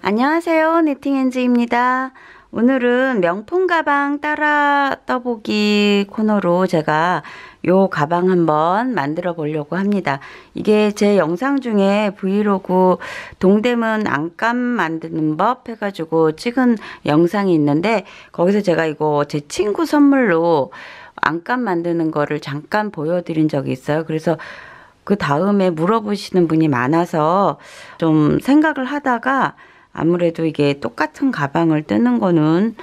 안녕하세요. 니팅엔즈입니다. 오늘은 명품 가방 따라 떠보기 코너로 제가 요 가방 한번 만들어 보려고 합니다. 이게 제 영상 중에 브이로그 동대문 안감 만드는 법 해가지고 찍은 영상이 있는데, 거기서 제가 이거 제 친구 선물로 안감 만드는 거를 잠깐 보여드린 적이 있어요. 그래서 그 다음에 물어보시는 분이 많아서 좀 생각을 하다가, 아무래도 이게 똑같은 가방을 뜨는 거는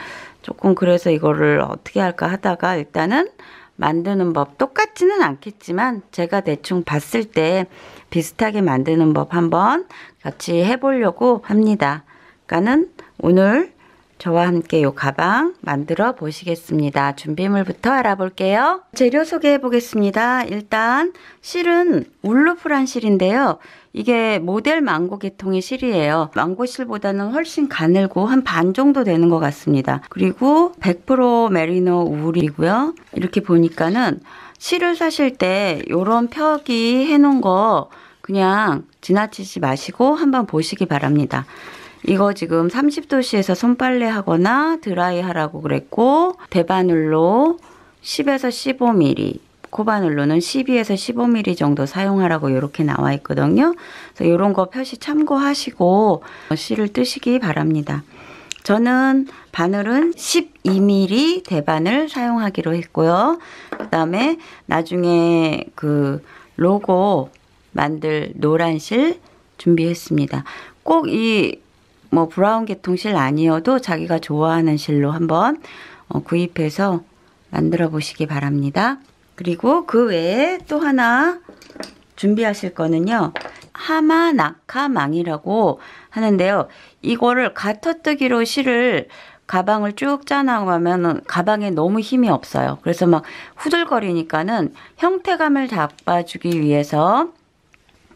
조금 그래서 이거를 어떻게 할까 하다가 일단은 만드는 법, 똑같지는 않겠지만 제가 대충 봤을 때 비슷하게 만드는 법 한번 같이 해보려고 합니다. 그러니까는 오늘 저와 함께 이 가방 만들어 보시겠습니다. 준비물부터 알아볼게요. 재료 소개해 보겠습니다. 일단 실은 울루프란 실인데요. 이게 모델 망고 계통의 실이에요. 망고 실보다는 훨씬 가늘고 한 반 정도 되는 것 같습니다. 그리고 100% 메리노 울이고요. 이렇게 보니까는 실을 사실 때 이런 펴기 해놓은 거 그냥 지나치지 마시고 한번 보시기 바랍니다. 이거 지금 30도씨에서 손빨래 하거나 드라이 하라고 그랬고, 대바늘로 10에서 15mm, 코바늘로는 12에서 15mm 정도 사용하라고 이렇게 나와 있거든요. 그래서 이런 거 표시 참고하시고 실을 뜨시기 바랍니다. 저는 바늘은 12mm 대바늘 사용하기로 했고요. 그 다음에 나중에 그 로고 만들 노란 실 준비했습니다. 꼭 이 브라운 계통 실 아니어도 자기가 좋아하는 실로 한번 구입해서 만들어 보시기 바랍니다. 그리고 그 외에 또 하나 준비하실 거는요, 하마나카망이라고 하는데요. 이거를 가터뜨기로 실을 가방을 쭉 짜나가면 가방에 너무 힘이 없어요. 그래서 막 후들거리니까는 형태감을 잡아주기 위해서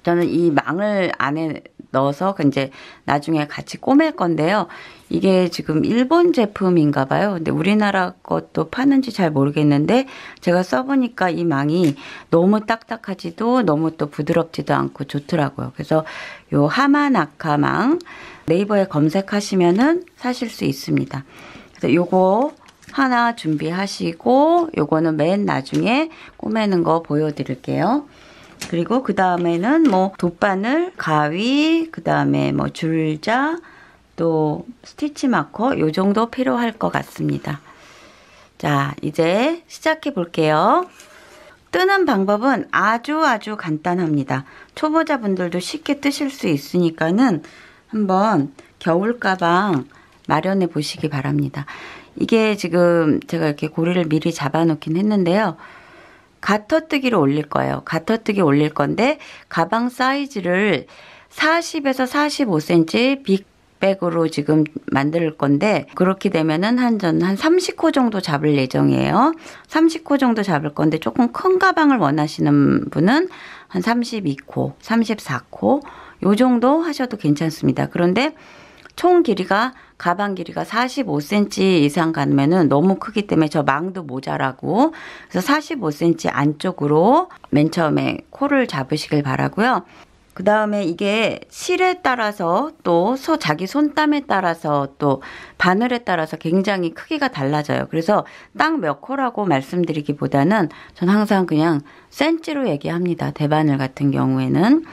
저는 이 망을 안에 넣어서 이제 나중에 같이 꼬맬 건데요. 이게 지금 일본 제품인가 봐요. 근데 우리나라 것도 파는지 잘 모르겠는데 제가 써보니까 이 망이 너무 딱딱하지도 너무 또 부드럽지도 않고 좋더라고요. 그래서 요 하마나카망 네이버에 검색하시면은 사실 수 있습니다. 그래서 요거 하나 준비하시고 요거는 맨 나중에 꼬매는 거 보여드릴게요. 그리고 그 다음에는 돗바늘, 가위, 그 다음에 줄자, 또 스티치 마커 요 정도 필요할 것 같습니다. 자, 이제 시작해 볼게요. 뜨는 방법은 아주 간단합니다. 초보자분들도 쉽게 뜨실 수 있으니까는 한번 겨울 가방 마련해 보시기 바랍니다. 이게 지금 제가 이렇게 고리를 미리 잡아 놓긴 했는데요. 가터뜨기로 올릴 거예요. 가터뜨기 올릴 건데 가방 사이즈를 40에서 45cm 빅백으로 지금 만들 건데, 그렇게 되면은 한 30코 정도 잡을 예정이에요. 30코 정도 잡을 건데 조금 큰 가방을 원하시는 분은 한 32코, 34코 요 정도 하셔도 괜찮습니다. 그런데 총 길이가 가방 길이가 45cm 이상 가면은 너무 크기 때문에 저 망도 모자라고, 그래서 45cm 안쪽으로 맨 처음에 코를 잡으시길 바라고요. 그 다음에 이게 실에 따라서 또 자기 손땀에 따라서 또 바늘에 따라서 굉장히 크기가 달라져요. 그래서 딱 몇 코라고 말씀드리기보다는 전 항상 그냥 센치로 얘기합니다. 대바늘 같은 경우에는.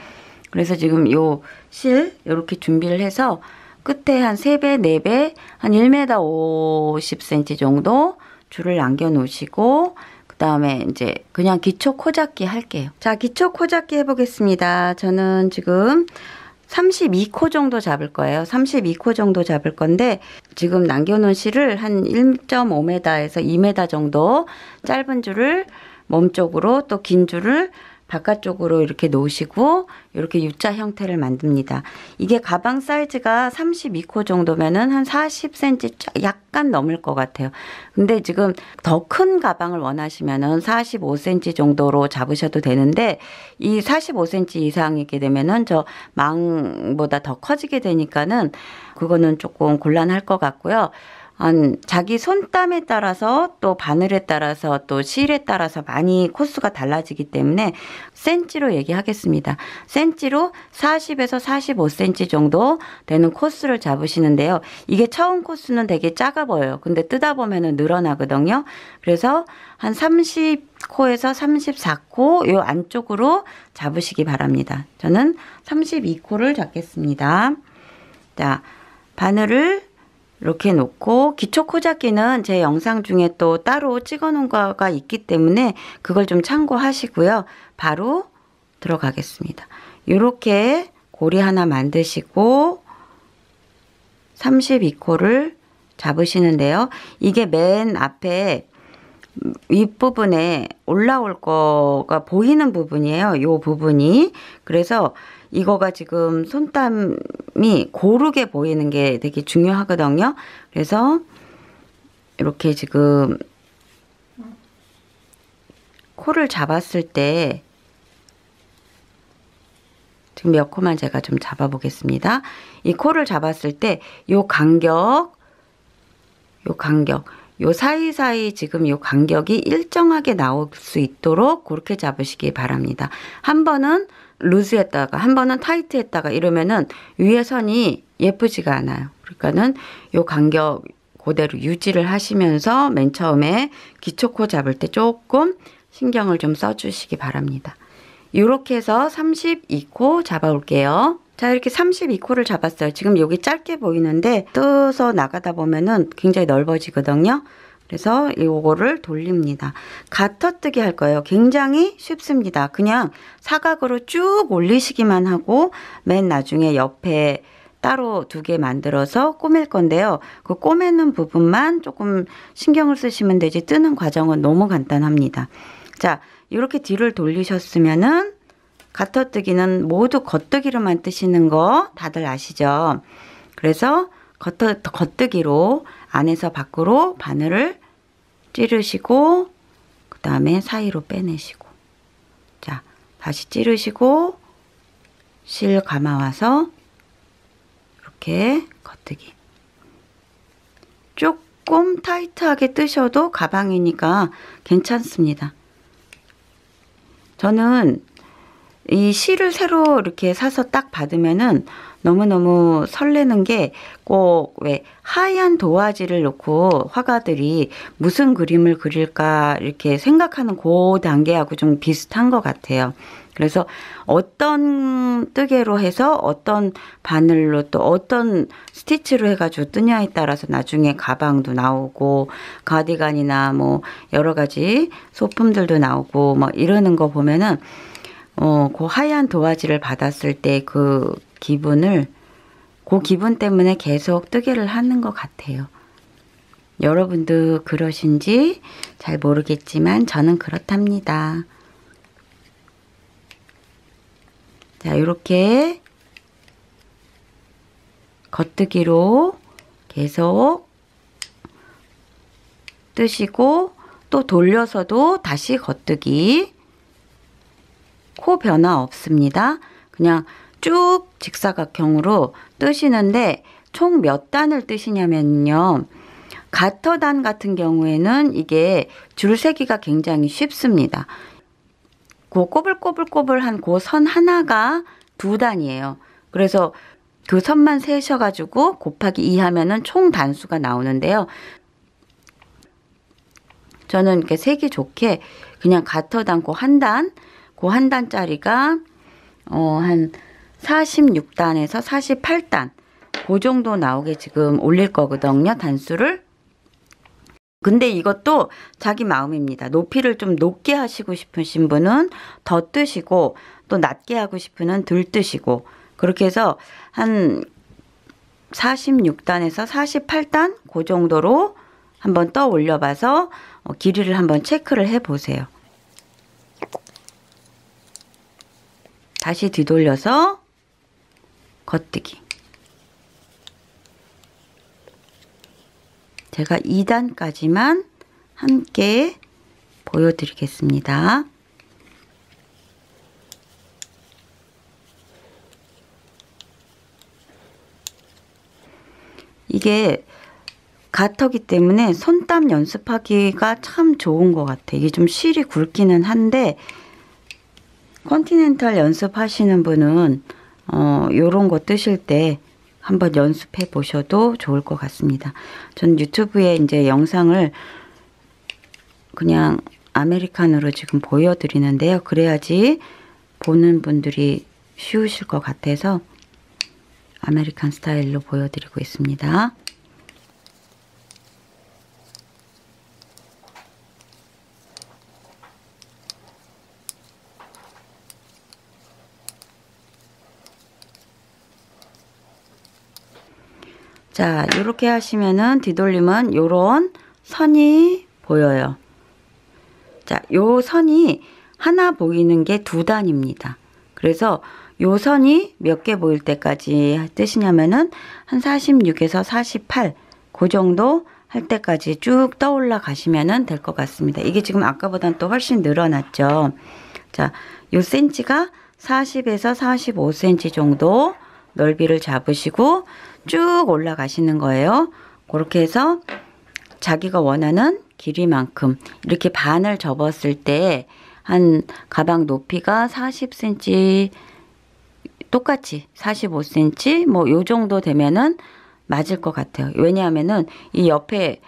그래서 지금 요 실 이렇게 준비를 해서 끝에 한 3배, 4배, 한 1m 50cm 정도 줄을 남겨 놓으시고, 그 다음에 이제 그냥 기초 코잡기 할게요. 자, 기초 코잡기 해보겠습니다. 저는 지금 32코 정도 잡을 거예요. 32코 정도 잡을 건데, 지금 남겨놓은 실을 한 1.5m에서 2m 정도 짧은 줄을 몸쪽으로, 또 긴 줄을 바깥쪽으로 이렇게 놓으시고 이렇게 U자 형태를 만듭니다. 이게 가방 사이즈가 32코 정도면은 한 40cm 약간 넘을 것 같아요. 근데 지금 더 큰 가방을 원하시면은 45cm 정도로 잡으셔도 되는데, 이 45cm 이상이게 되면은 저 망보다 더 커지게 되니까는 그거는 조금 곤란할 것 같고요. 자기 손땀에 따라서 또 바늘에 따라서 또 실에 따라서 많이 코스가 달라지기 때문에 센치로 얘기하겠습니다. 센치로 40에서 45cm 정도 되는 코스를 잡으시는데요. 이게 처음 코스는 되게 작아 보여요. 근데 뜯다 보면은 늘어나거든요. 그래서 한 30코에서 34코 요 안쪽으로 잡으시기 바랍니다. 저는 32코를 잡겠습니다. 자, 바늘을 이렇게 놓고 기초 코 잡기는 제 영상 중에 또 따로 찍어 놓은 거가 있기 때문에 그걸 좀 참고하시고요. 바로 들어가겠습니다. 이렇게 고리 하나 만드시고 32코를 잡으시는데요. 이게 맨 앞에 윗부분에 올라올 거가 보이는 부분이에요. 요 부분이. 그래서 이거가 지금 손땀이 고르게 보이는 게 되게 중요하거든요. 그래서 이렇게 지금 코를 잡았을 때 지금 몇 코만 제가 좀 잡아 보겠습니다. 이 코를 잡았을 때 요 간격 요 사이사이 지금 요 간격이 일정하게 나올 수 있도록 그렇게 잡으시기 바랍니다. 한 번은 루즈했다가 한 번은 타이트했다가 이러면은 위에 선이 예쁘지가 않아요. 그러니까는 요 간격 그대로 유지를 하시면서 맨 처음에 기초코 잡을 때 조금 신경을 좀 써주시기 바랍니다. 이렇게 해서 32코 잡아올게요. 자, 이렇게 32코를 잡았어요. 지금 여기 짧게 보이는데 떠서 나가다 보면은 굉장히 넓어지거든요. 그래서 이거를 돌립니다. 가터뜨기 할 거예요. 굉장히 쉽습니다. 그냥 사각으로 쭉 올리시기만 하고 맨 나중에 옆에 따로 2개 만들어서 꼬맬 건데요. 그 꼬매는 부분만 조금 신경을 쓰시면 되지 뜨는 과정은 너무 간단합니다. 자, 이렇게 뒤를 돌리셨으면은 가터뜨기는 모두 겉뜨기로만 뜨시는 거 다들 아시죠? 그래서 겉뜨기로 안에서 밖으로 바늘을 찌르시고 그 다음에 사이로 빼내시고 자 다시 찌르시고 실 감아와서 이렇게 겉뜨기 조금 타이트하게 뜨셔도 가방이니까 괜찮습니다. 저는 이 실을 새로 이렇게 사서 딱 받으면은 너무너무 설레는 게 꼭 왜 하얀 도화지를 놓고 화가들이 무슨 그림을 그릴까 이렇게 생각하는 그 단계하고 좀 비슷한 것 같아요. 그래서 어떤 뜨개로 해서 어떤 바늘로 또 어떤 스티치로 해가지고 뜨냐에 따라서 나중에 가방도 나오고 가디건이나 뭐 여러 가지 소품들도 나오고 뭐 이러는 거 보면은 그 하얀 도화지를 받았을 때 그 기분을 그 기분 때문에 계속 뜨개를 하는 것 같아요. 여러분도 그러신지 잘 모르겠지만 저는 그렇답니다. 자, 이렇게 겉뜨기로 계속 뜨시고 또 돌려서도 다시 겉뜨기. 코 변화 없습니다. 그냥 쭉 직사각형으로 뜨시는데 총 몇 단을 뜨시냐면요. 가터단 같은 경우에는 이게 줄세기가 굉장히 쉽습니다. 그 꼬불꼬불꼬불한 그 선 하나가 2단이에요. 그래서 그 선만 세셔가지고 곱하기 2 하면은 총 단수가 나오는데요. 저는 이렇게 세기 좋게 그냥 가터단 그 한 단짜리가 한 46단에서 48단 그 정도 나오게 지금 올릴 거거든요. 단수를. 근데 이것도 자기 마음입니다. 높이를 좀 높게 하시고 싶으신 분은 더 뜨시고 또 낮게 하고 싶은 분은 덜 뜨시고 그렇게 해서 한 46단에서 48단 그 정도로 한번 떠 올려봐서 길이를 한번 체크를 해보세요. 다시 뒤돌려서 겉뜨기. 제가 2단까지만 함께 보여드리겠습니다. 이게 가터기 때문에 손땀 연습하기가 참 좋은 것 같아. 이게 좀 실이 굵기는 한데 컨티넨탈 연습하시는 분은 요런 거 뜨실 때 한번 연습해 보셔도 좋을 것 같습니다. 전 유튜브에 이제 영상을 그냥 아메리칸으로 지금 보여드리는데요. 그래야지 보는 분들이 쉬우실 것 같아서 아메리칸 스타일로 보여드리고 있습니다. 자, 이렇게 하시면은 뒤돌리면 요런 선이 보여요. 자, 요 선이 하나 보이는 게 2단입니다. 그래서 요 선이 몇 개 보일 때까지 뜨시냐면은 한 46에서 48, 그 정도 할 때까지 쭉 떠올라 가시면은 될 것 같습니다. 이게 지금 아까보다는 또 훨씬 늘어났죠. 자, 요 센치가 40에서 45cm 정도 넓이를 잡으시고 쭉 올라가시는 거예요. 그렇게 해서 자기가 원하는 길이만큼 이렇게 반을 접었을 때 한 가방 높이가 40cm, 똑같이 45cm 뭐 요 정도 되면은 맞을 것 같아요. 왜냐하면은 이 옆에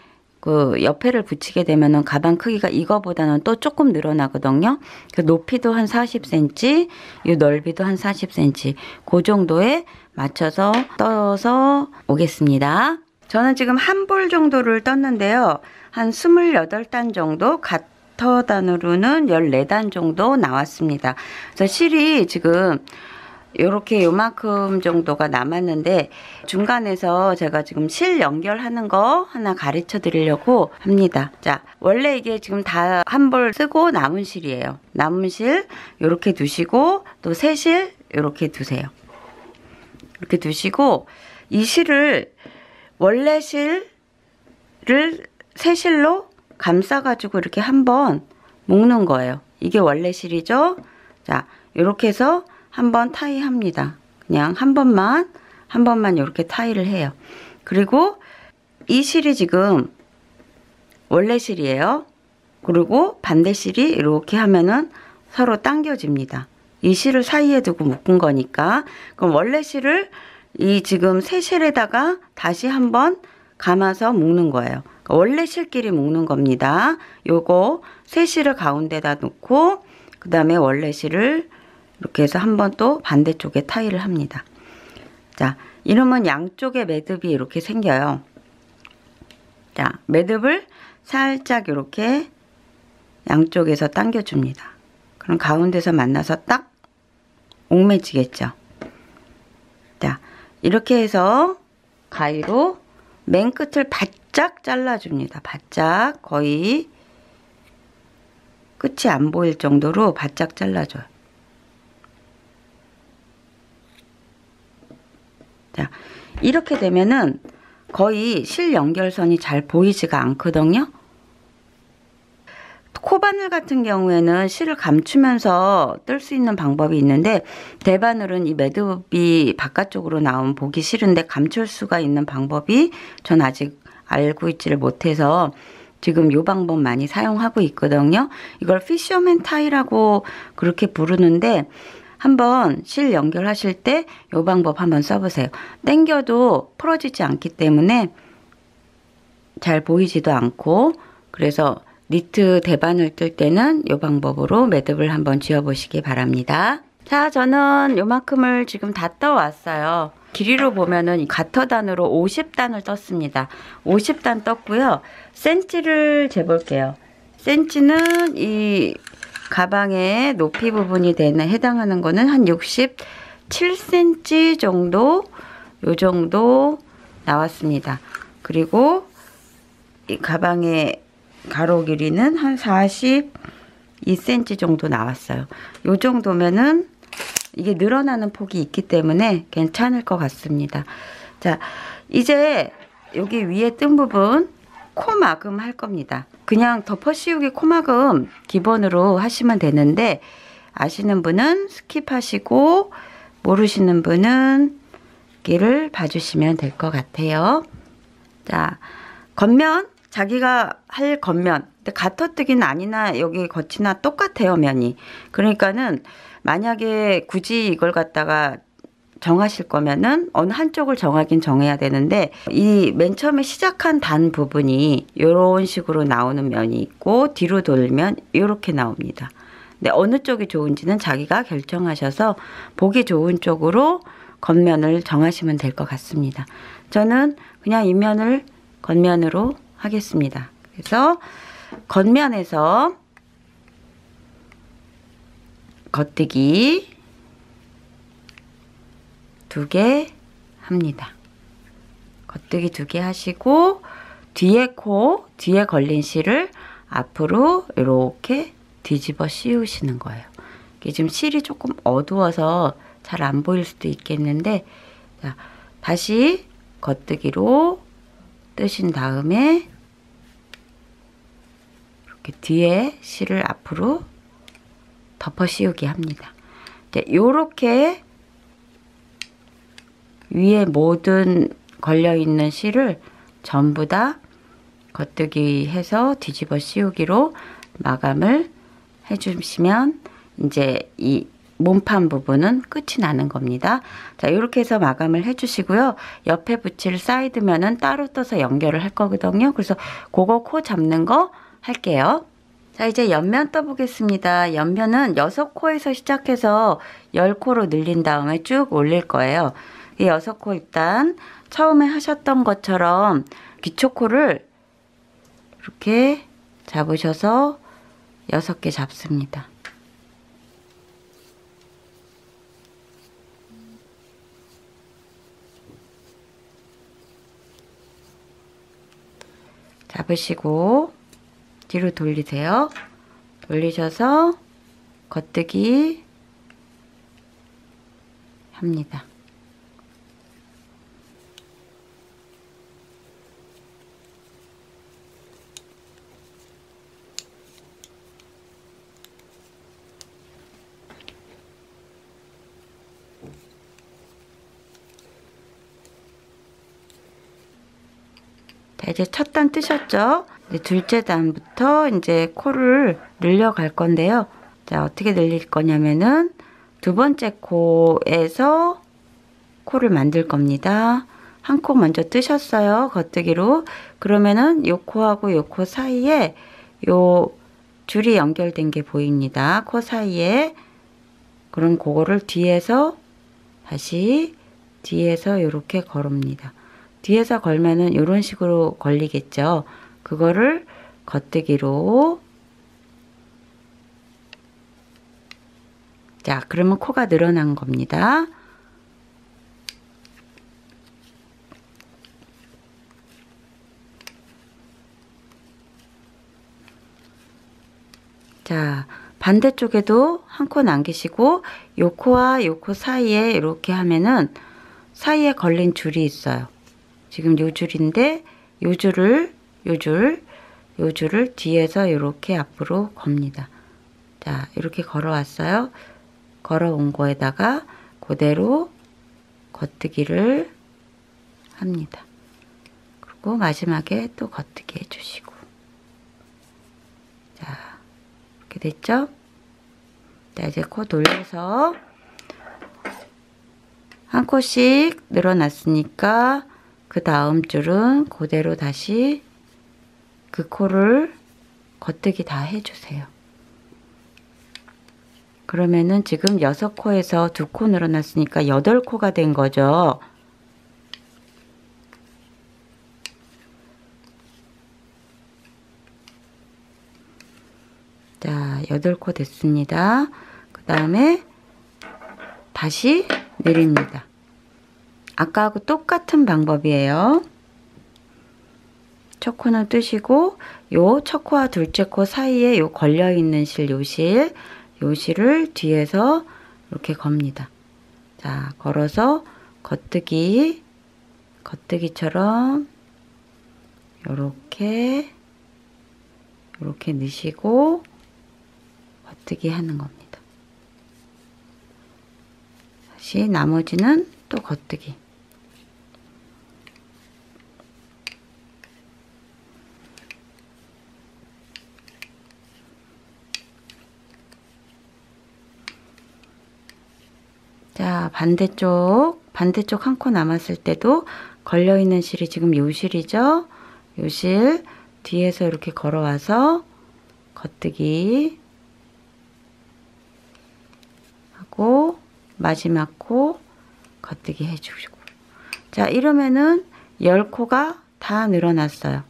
옆에를 붙이게 되면은 가방 크기가 이거보다는 또 조금 늘어나거든요. 그 높이도 한 40cm, 이 넓이도 한 40cm, 그 정도에 맞춰서 떠서 오겠습니다. 저는 지금 한 볼 정도를 떴는데요. 한 28단 정도, 가터단으로는 14단 정도 나왔습니다. 그래서 실이 지금 요렇게 요만큼 정도가 남았는데 중간에서 제가 지금 실 연결하는 거 하나 가르쳐 드리려고 합니다. 자, 원래 이게 지금 다 한 벌 쓰고 남은 실이에요. 남은 실 요렇게 두시고 또 새 실 요렇게 두세요. 이렇게 두시고 이 실을 원래 실을 새 실로 감싸 가지고 이렇게 한번 묶는 거예요. 이게 원래 실이죠. 자, 요렇게 해서 한번 타이 합니다. 그냥 한 번만 이렇게 타이를 해요. 그리고 이 실이 지금 원래 실이에요. 그리고 반대 실이 이렇게 하면은 서로 당겨집니다. 이 실을 사이에 두고 묶은 거니까. 그럼 원래 실을 이 지금 새 실에다가 다시 한번 감아서 묶는 거예요. 원래 실끼리 묶는 겁니다. 요거 새 실을 가운데다 놓고 그 다음에 원래 실을 이렇게 해서 한번 또 반대쪽에 타이를 합니다. 자, 이러면 양쪽에 매듭이 이렇게 생겨요. 자, 매듭을 살짝 이렇게 양쪽에서 당겨줍니다. 그럼 가운데서 만나서 딱 옥매지겠죠. 자, 이렇게 해서 가위로 맨 끝을 바짝 잘라줍니다. 바짝 거의 끝이 안 보일 정도로 바짝 잘라줘요. 자, 이렇게 되면은 거의 실 연결선이 잘 보이지가 않거든요. 코바늘 같은 경우에는 실을 감추면서 뜰 수 있는 방법이 있는데 대바늘은 이 매듭이 바깥쪽으로 나오면 보기 싫은데 감출 수가 있는 방법이 전 아직 알고 있지를 못해서 지금 이 방법 많이 사용하고 있거든요. 이걸 피셔맨 타이라고 그렇게 부르는데 한번 실 연결하실 때 이 방법 한번 써보세요. 당겨도 풀어지지 않기 때문에 잘 보이지도 않고, 그래서 니트 대바늘 뜰 때는 이 방법으로 매듭을 한번 지어보시기 바랍니다. 자, 저는 요만큼을 지금 다 떠왔어요. 길이로 보면은 가터단으로 50단을 떴습니다. 50단 떴고요. 센치를 재볼게요. 센치는 이 가방의 높이 부분이 해당하는 거는 한 67cm 정도, 요 정도 나왔습니다. 그리고 이 가방의 가로 길이는 한 42cm 정도 나왔어요. 요 정도면은 이게 늘어나는 폭이 있기 때문에 괜찮을 것 같습니다. 자, 이제 여기 위에 뜬 부분 코막음 할 겁니다. 그냥 덮어 씌우기 코막음 기본으로 하시면 되는데 아시는 분은 스킵하시고 모르시는 분은 길을 봐주시면 될 것 같아요. 자, 겉면, 자기가 할 겉면. 근데 가터뜨기는 아니나 여기 겉이나 똑같아요, 면이. 그러니까는 만약에 굳이 이걸 갖다가 정하실 거면은 어느 한쪽을 정하긴 정해야 되는데, 이 맨 처음에 시작한 단 부분이 이런 식으로 나오는 면이 있고 뒤로 돌면 이렇게 나옵니다. 근데 어느 쪽이 좋은지는 자기가 결정하셔서 보기 좋은 쪽으로 겉면을 정하시면 될 것 같습니다. 저는 그냥 이 면을 겉면으로 하겠습니다. 그래서 겉면에서 겉뜨기 2개 합니다. 겉뜨기 2개 하시고 뒤에 뒤에 걸린 실을 앞으로 이렇게 뒤집어 씌우시는 거예요. 이게 지금 실이 조금 어두워서 잘 안 보일 수도 있겠는데, 자, 다시 겉뜨기로 뜨신 다음에 이렇게 뒤에 실을 앞으로 덮어 씌우기 합니다. 이제 요렇게 위에 모든 걸려있는 실을 전부 다 겉뜨기 해서 뒤집어 씌우기로 마감을 해주시면 이제 이 몸판 부분은 끝이 나는 겁니다. 자, 이렇게 해서 마감을 해주시고요. 옆에 붙일 사이드면은 따로 떠서 연결을 할 거거든요. 그래서 그거 코 잡는 거 할게요. 자, 이제 옆면 떠보겠습니다. 옆면은 6코에서 시작해서 10코로 늘린 다음에 쭉 올릴 거예요. 이 6코 일단 처음에 하셨던 것처럼 기초코를 이렇게 잡으셔서 6개 잡습니다. 잡으시고 뒤로 돌리세요. 돌리셔서 겉뜨기 합니다. 자, 이제 첫 단 뜨셨죠? 이제 둘째 단부터 이제 코를 늘려 갈 건데요. 자, 어떻게 늘릴 거냐면은 두 번째 코에서 코를 만들 겁니다. 한 코 먼저 뜨셨어요. 겉뜨기로. 그러면은 요 코하고 요 코 사이에 요 줄이 연결된 게 보입니다. 코 사이에. 그럼 그거를 뒤에서 다시 뒤에서 이렇게 걸읍니다. 뒤에서 걸면은 이런 식으로 걸리겠죠. 그거를 겉뜨기로. 자, 그러면 코가 늘어난 겁니다. 자, 반대쪽에도 한 코 남기시고 요 코와 요 코 사이에 이렇게 하면은 사이에 걸린 줄이 있어요. 지금 요 줄인데 요 줄을 뒤에서 이렇게 앞으로 겁니다. 자, 이렇게 걸어왔어요. 걸어온 거에다가 그대로 겉뜨기를 합니다. 그리고 마지막에 또 겉뜨기 해주시고. 자, 이렇게 됐죠? 자, 이제 코 돌려서 한 코씩 늘어났으니까 그 다음 줄은 그대로 다시 그 코를 겉뜨기 다 해주세요. 그러면은 지금 6코에서 2코 늘어났으니까 8코가 된 거죠. 자, 8코 됐습니다. 그 다음에 다시 내립니다. 아까하고 똑같은 방법이에요. 첫 코는 뜨시고 요 첫 코와 둘째 코 사이에 요 걸려있는 실, 요 실을 뒤에서 이렇게 겁니다. 자, 걸어서 겉뜨기처럼 요렇게 넣으시고 겉뜨기 하는 겁니다. 다시 나머지는 또 겉뜨기. 자, 반대쪽 한 코 남았을 때도 걸려있는 실이 지금 요 실이죠. 요 실 뒤에서 이렇게 걸어와서 겉뜨기 하고 마지막 코 겉뜨기 해주시고. 자, 이러면은 10코가 다 늘어났어요.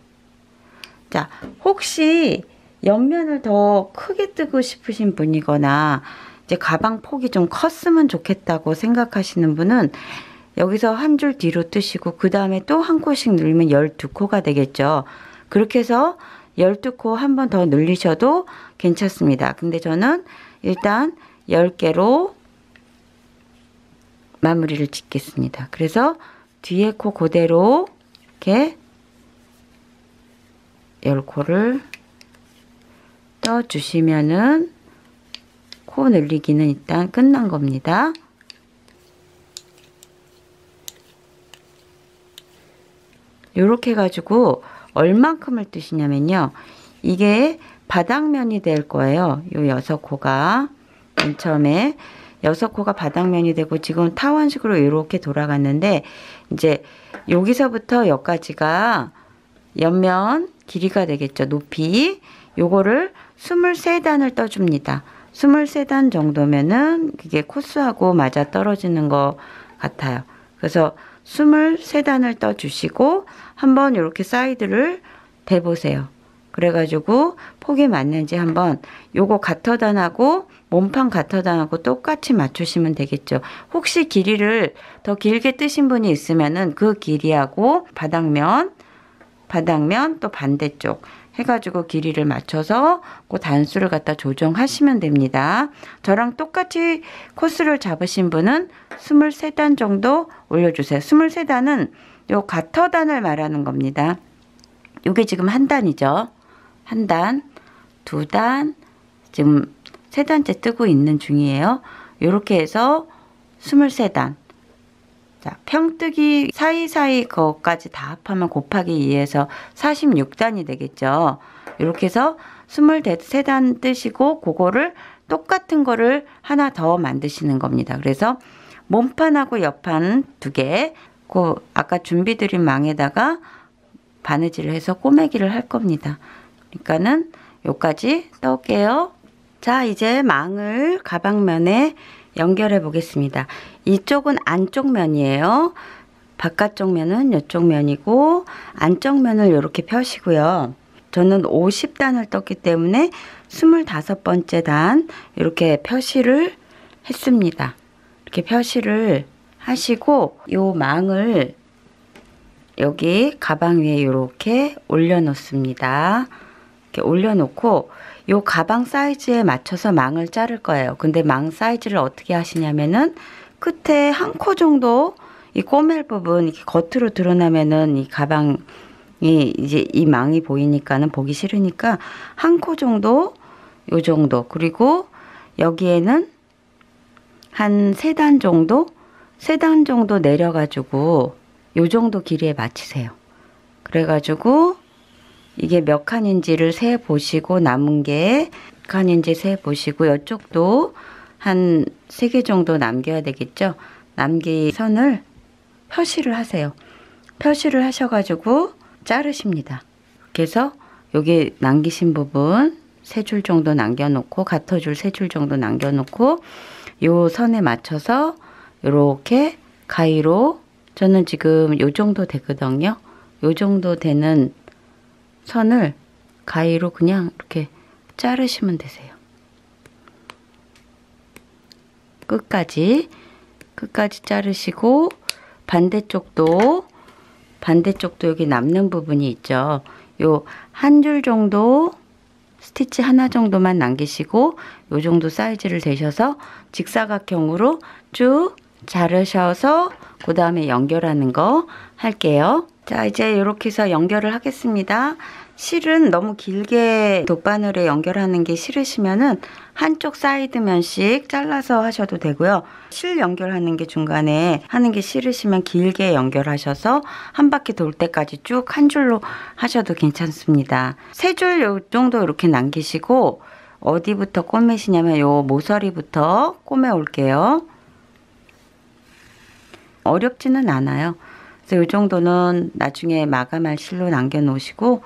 자, 혹시 옆면을 더 크게 뜨고 싶으신 분이거나 이제 가방 폭이 좀 컸으면 좋겠다고 생각하시는 분은 여기서 한 줄 뒤로 뜨시고 그 다음에 또 한 코씩 늘리면 12코가 되겠죠. 그렇게 해서 12코 한 번 더 늘리셔도 괜찮습니다. 근데 저는 일단 10개로 마무리를 짓겠습니다. 그래서 뒤에 코 그대로 이렇게 10코를 떠주시면은 코 늘리기는 일단 끝난 겁니다. 요렇게 해가지고 얼만큼을 뜨시냐면요. 이게 바닥면이 될 거예요. 요 6코가 맨 처음에 6코가 바닥면이 되고 지금 타원식으로 이렇게 돌아갔는데 이제 여기서부터 여기까지가 옆면 길이가 되겠죠. 높이. 요거를 23단을 떠줍니다. 23단 정도면은 그게 코스하고 맞아 떨어지는 것 같아요. 그래서 23단을 떠주시고 한번 이렇게 사이드를 대보세요. 그래가지고 폭이 맞는지 한번 요거 가터단하고 몸판 가터단하고 똑같이 맞추시면 되겠죠. 혹시 길이를 더 길게 뜨신 분이 있으면은 그 길이하고 바닥면 또 반대쪽 해가지고 길이를 맞춰서 그 단수를 갖다 조정하시면 됩니다. 저랑 똑같이 코스를 잡으신 분은 23단 정도 올려주세요. 23단은 요 가터단을 말하는 겁니다. 요게 지금 한 단이죠. 한 단, 두 단, 지금 세 단째 뜨고 있는 중이에요. 요렇게 해서 23단. 자, 평뜨기 사이사이 거까지 다 합하면 곱하기 2해서 46단이 되겠죠. 이렇게 해서 23단 뜨시고 그거를 똑같은 거를 하나 더 만드시는 겁니다. 그래서 몸판하고 옆판 2개, 그 아까 준비 드린 망에다가 바느질을 해서 꼬매기를 할 겁니다. 그러니까는 요까지 떠올게요. 자, 이제 망을 가방면에 연결해 보겠습니다. 이쪽은 안쪽 면이에요. 바깥쪽 면은 이쪽 면이고 안쪽 면을 이렇게 펴시고요. 저는 50단을 떴기 때문에 25번째 단 이렇게 표시를 했습니다. 이렇게 표시를 하시고 요 망을 여기 가방 위에 이렇게 올려놓습니다. 이렇게 올려놓고 요 가방 사이즈에 맞춰서 망을 자를 거예요. 근데 망 사이즈를 어떻게 하시냐면은 끝에 한 코 정도 이 꼬멜 부분 이렇게 겉으로 드러나면은 이 가방이 이제 이 망이 보이니까는 보기 싫으니까 한 코 정도 요 정도 그리고 여기에는 한 3단 정도 3단 정도 내려가지고 요 정도 길이에 맞추세요. 그래가지고 이게 몇 칸인지를 세 보시고 남은 게 몇 칸인지 세 보시고 이쪽도 한 3개 정도 남겨야 되겠죠. 남기 선을 표시를 하세요. 표시를 하셔가지고 자르십니다. 이렇게 해서 여기 남기신 부분 3줄 정도 남겨놓고 가터줄 3줄 정도 남겨놓고 요 선에 맞춰서 이렇게 가위로 저는 지금 요 정도 되거든요. 요 정도 되는 선을 가위로 그냥 이렇게 자르시면 되세요. 끝까지 자르시고 반대쪽도 여기 남는 부분이 있죠. 요 한 줄 정도 스티치 하나 정도만 남기시고 요 정도 사이즈를 대셔서 직사각형으로 쭉 자르셔서 그 다음에 연결하는 거 할게요. 자, 이제 이렇게 해서 연결을 하겠습니다. 실은 너무 길게 돗바늘에 연결하는 게 싫으시면은 한쪽 사이드면씩 잘라서 하셔도 되고요. 실 연결하는 게 중간에 하는 게 싫으시면 길게 연결하셔서 한 바퀴 돌 때까지 쭉 한 줄로 하셔도 괜찮습니다. 3줄 요 정도 이렇게 남기시고 어디부터 꼬매시냐면 요 모서리부터 꼬매 올게요. 어렵지는 않아요. 그래서 이 정도는 나중에 마감할 실로 남겨놓으시고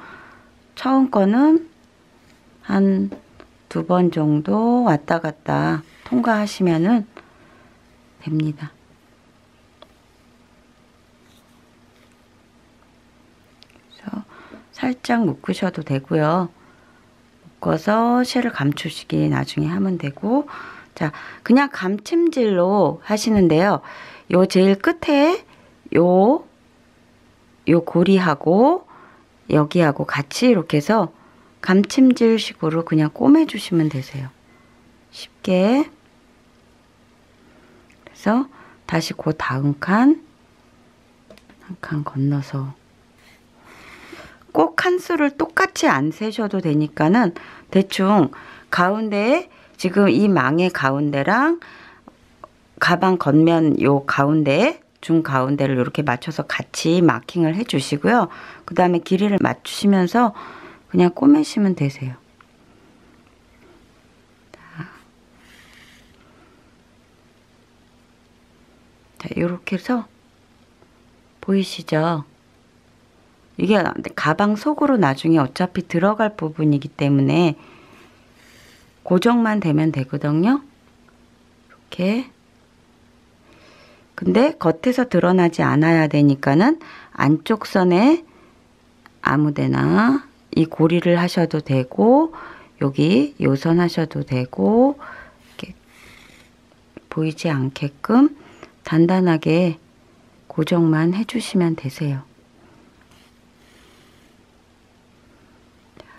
처음 거는 한 2번 정도 왔다 갔다 통과하시면은 됩니다. 그래서 살짝 묶으셔도 되고요. 묶어서 실을 감추시기 나중에 하면 되고, 자, 그냥 감침질로 하시는데요. 요 제일 끝에 요 고리하고 여기하고 같이 이렇게 해서 감침질 식으로 그냥 꼬매주시면 되세요. 쉽게. 그래서 다시 그 다음 칸, 한 칸 건너서 꼭 칸수를 똑같이 안 세셔도 되니까는 대충 가운데에 지금 이 망의 가운데랑 가방 겉면 요 가운데 중가운데를 이렇게 맞춰서 같이 마킹을 해 주시고요. 그 다음에 길이를 맞추시면서 그냥 꼬매시면 되세요. 자, 이렇게 해서 보이시죠? 이게 가방 속으로 나중에 어차피 들어갈 부분이기 때문에 고정만 되면 되거든요. 이렇게. 근데 겉에서 드러나지 않아야 되니까는 안쪽 선에 아무데나 이 고리를 하셔도 되고 여기 요선 하셔도 되고 이렇게 보이지 않게끔 단단하게 고정만 해주시면 되세요.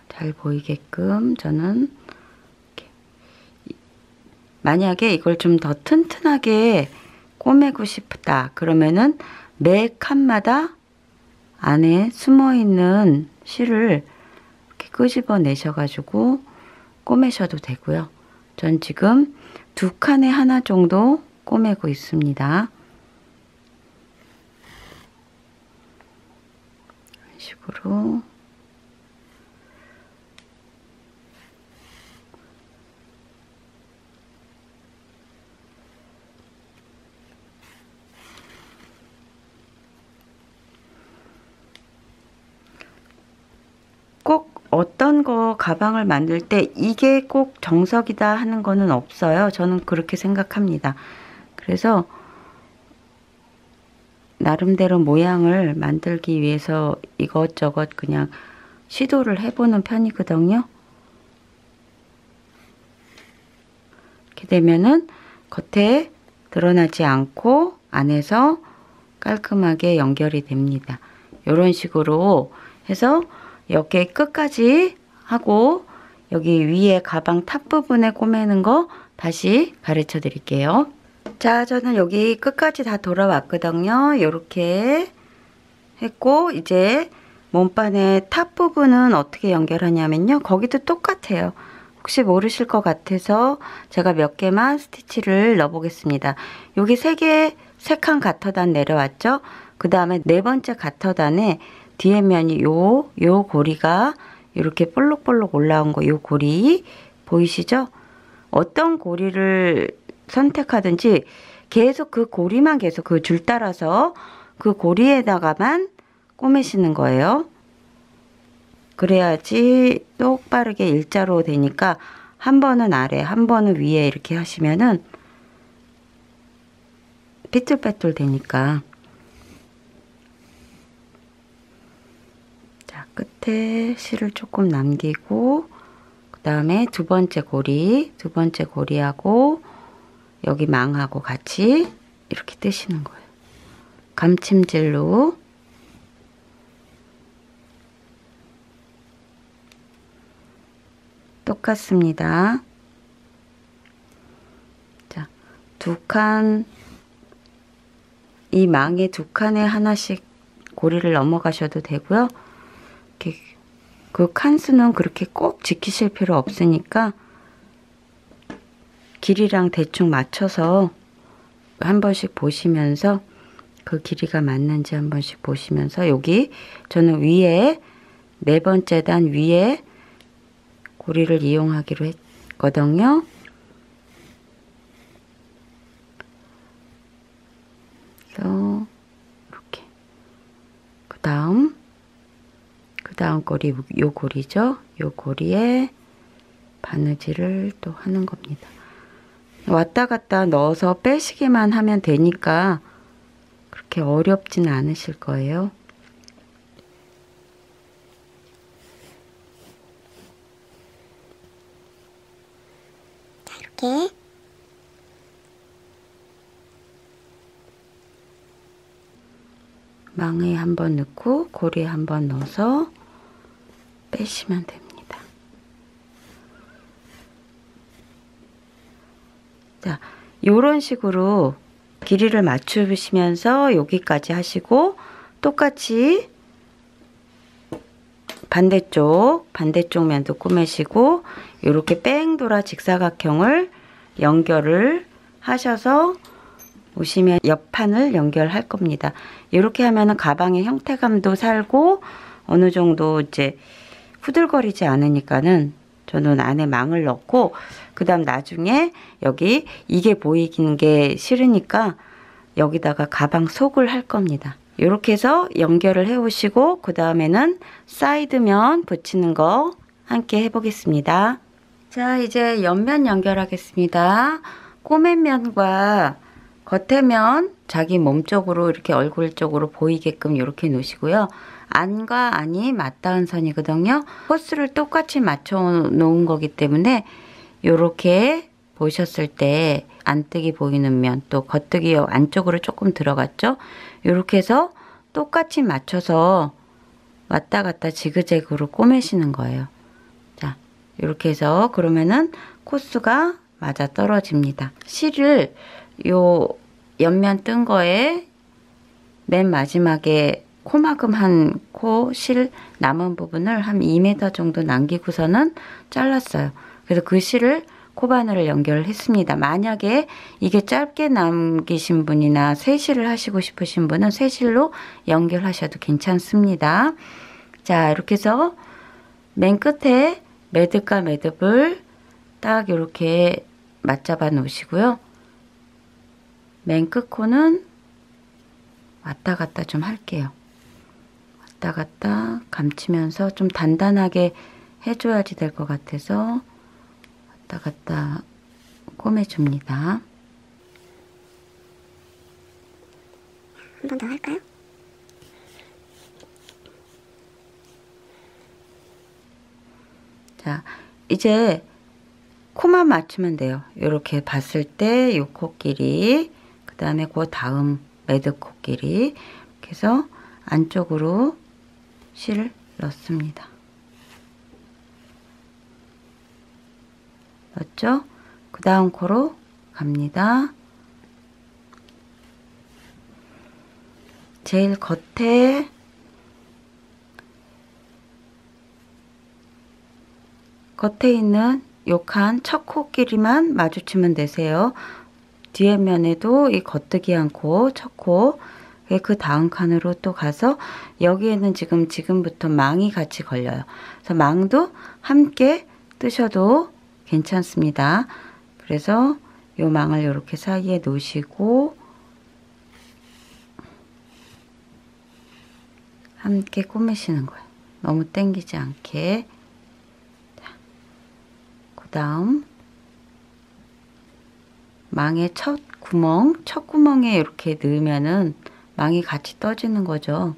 잘 보이게끔 저는 이렇게. 만약에 이걸 좀 더 튼튼하게 꼬매고 싶다 그러면은 매 칸마다 안에 숨어있는 실을 이렇게 끄집어 내셔가지고 꼬매셔도 되고요. 전 지금 2칸에 하나 정도 꼬매고 있습니다. 이런 식으로. 꼭 어떤 거 가방을 만들 때 이게 꼭 정석이다 하는 거는 없어요. 저는 그렇게 생각합니다. 그래서 나름대로 모양을 만들기 위해서 이것저것 그냥 시도를 해보는 편이거든요. 이렇게 되면은 겉에 드러나지 않고 안에서 깔끔하게 연결이 됩니다. 이런 식으로 해서 여기 끝까지 하고 여기 위에 가방 탑 부분에 꼬매는 거 다시 가르쳐 드릴게요. 자, 저는 여기 끝까지 다 돌아왔거든요. 이렇게 했고 이제 몸판의 탑 부분은 어떻게 연결하냐면요. 거기도 똑같아요. 혹시 모르실 것 같아서 제가 몇 개만 스티치를 넣어 보겠습니다. 여기 3칸 가터단 내려왔죠. 그 다음에 4번째 가터단에 뒤에 면이 요 고리가 이렇게 볼록볼록 올라온 거, 요 고리 보이시죠? 어떤 고리를 선택하든지 계속 그 고리만 계속 그 줄 따라서 그 고리에다가만 꼬매시는 거예요. 그래야지 똑바르게 일자로 되니까 한 번은 아래, 한 번은 위에 이렇게 하시면은 삐뚤빼뚤 되니까. 자, 끝에 실을 조금 남기고 그 다음에 2번째 고리하고 여기 망하고 같이 이렇게 뜨시는 거예요. 감침질로. 똑같습니다. 자, 2칸, 이 망에 2칸에 하나씩 고리를 넘어가셔도 되고요. 이렇게 그 칸수는 그렇게 꼭 지키실 필요 없으니까 길이랑 대충 맞춰서 한 번씩 보시면서 그 길이가 맞는지 한 번씩 보시면서 여기 저는 위에 4번째 단 위에 고리를 이용하기로 했거든요. 그래서 이렇게 그 다음 고리, 요 고리죠. 요 고리에 바느질을 또 하는 겁니다. 왔다 갔다 넣어서 빼시기만 하면 되니까 그렇게 어렵진 않으실 거예요. 자, 이렇게 망에 한번 넣고 고리에 한번 넣어서 빼시면 됩니다. 자, 요런 식으로 길이를 맞추시면서 여기까지 하시고 똑같이 반대쪽 면도 꼬매시고 이렇게 뺑 돌아 직사각형을 연결을 하셔서 오시면 옆판을 연결할 겁니다. 이렇게 하면은 가방의 형태감도 살고 어느 정도 이제 후들거리지 않으니까는 저는 안에 망을 넣고 그 다음 나중에 여기 이게 보이는 게 싫으니까 여기다가 가방 속을 할 겁니다. 이렇게 해서 연결을 해 오시고 그 다음에는 사이드면 붙이는 거 함께 해보겠습니다. 자, 이제 옆면 연결하겠습니다. 꼬맨면과 겉에 면 자기 몸 쪽으로 이렇게 얼굴 쪽으로 보이게끔 이렇게 놓으시고요. 안과 안이 맞닿은 선이거든요. 코스를 똑같이 맞춰 놓은 거기 때문에 이렇게 보셨을 때 안뜨기 보이는 면, 또 겉뜨기 안쪽으로 조금 들어갔죠. 이렇게 해서 똑같이 맞춰서 왔다 갔다 지그재그로 꼬매시는 거예요. 자, 이렇게 해서 그러면은 코스가 맞아 떨어집니다. 실을 요 옆면 뜬 거에 맨 마지막에 코막음 한 코 실 남은 부분을 한 2m 정도 남기고서는 잘랐어요. 그래서 그 실을 코바늘을 연결을 했습니다. 만약에 이게 짧게 남기신 분이나 쇠실을 하시고 싶으신 분은 쇠실로 연결하셔도 괜찮습니다. 자, 이렇게 해서 맨 끝에 매듭과 매듭을 딱 이렇게 맞잡아 놓으시고요. 맨 끝 코는 왔다 갔다 좀 할게요. 왔다 갔다 감추면서 좀 단단하게 해줘야지 될 것 같아서 왔다 갔다 꼬매줍니다. 한 번 더 할까요? 자, 이제 코만 맞추면 돼요. 이렇게 봤을 때 이 코끼리, 그 다음에 그 다음 매듭 코끼리, 이렇게 해서 안쪽으로 실을 넣습니다. 넣었죠? 그 다음 코로 갑니다. 제일 겉에 있는 요 칸 첫 코끼리만 마주치면 되세요. 뒤에 면에도 이 겉뜨기 한 코, 첫 코, 그 다음 칸으로 또 가서 여기에는 지금부터 망이 같이 걸려요. 그래서 망도 함께 뜨셔도 괜찮습니다. 그래서 요 망을 이렇게 사이에 놓으시고 함께 꾸미시는 거예요. 너무 당기지 않게. 그 다음 망의 첫 구멍에 이렇게 넣으면은 망이 같이 떠지는 거죠.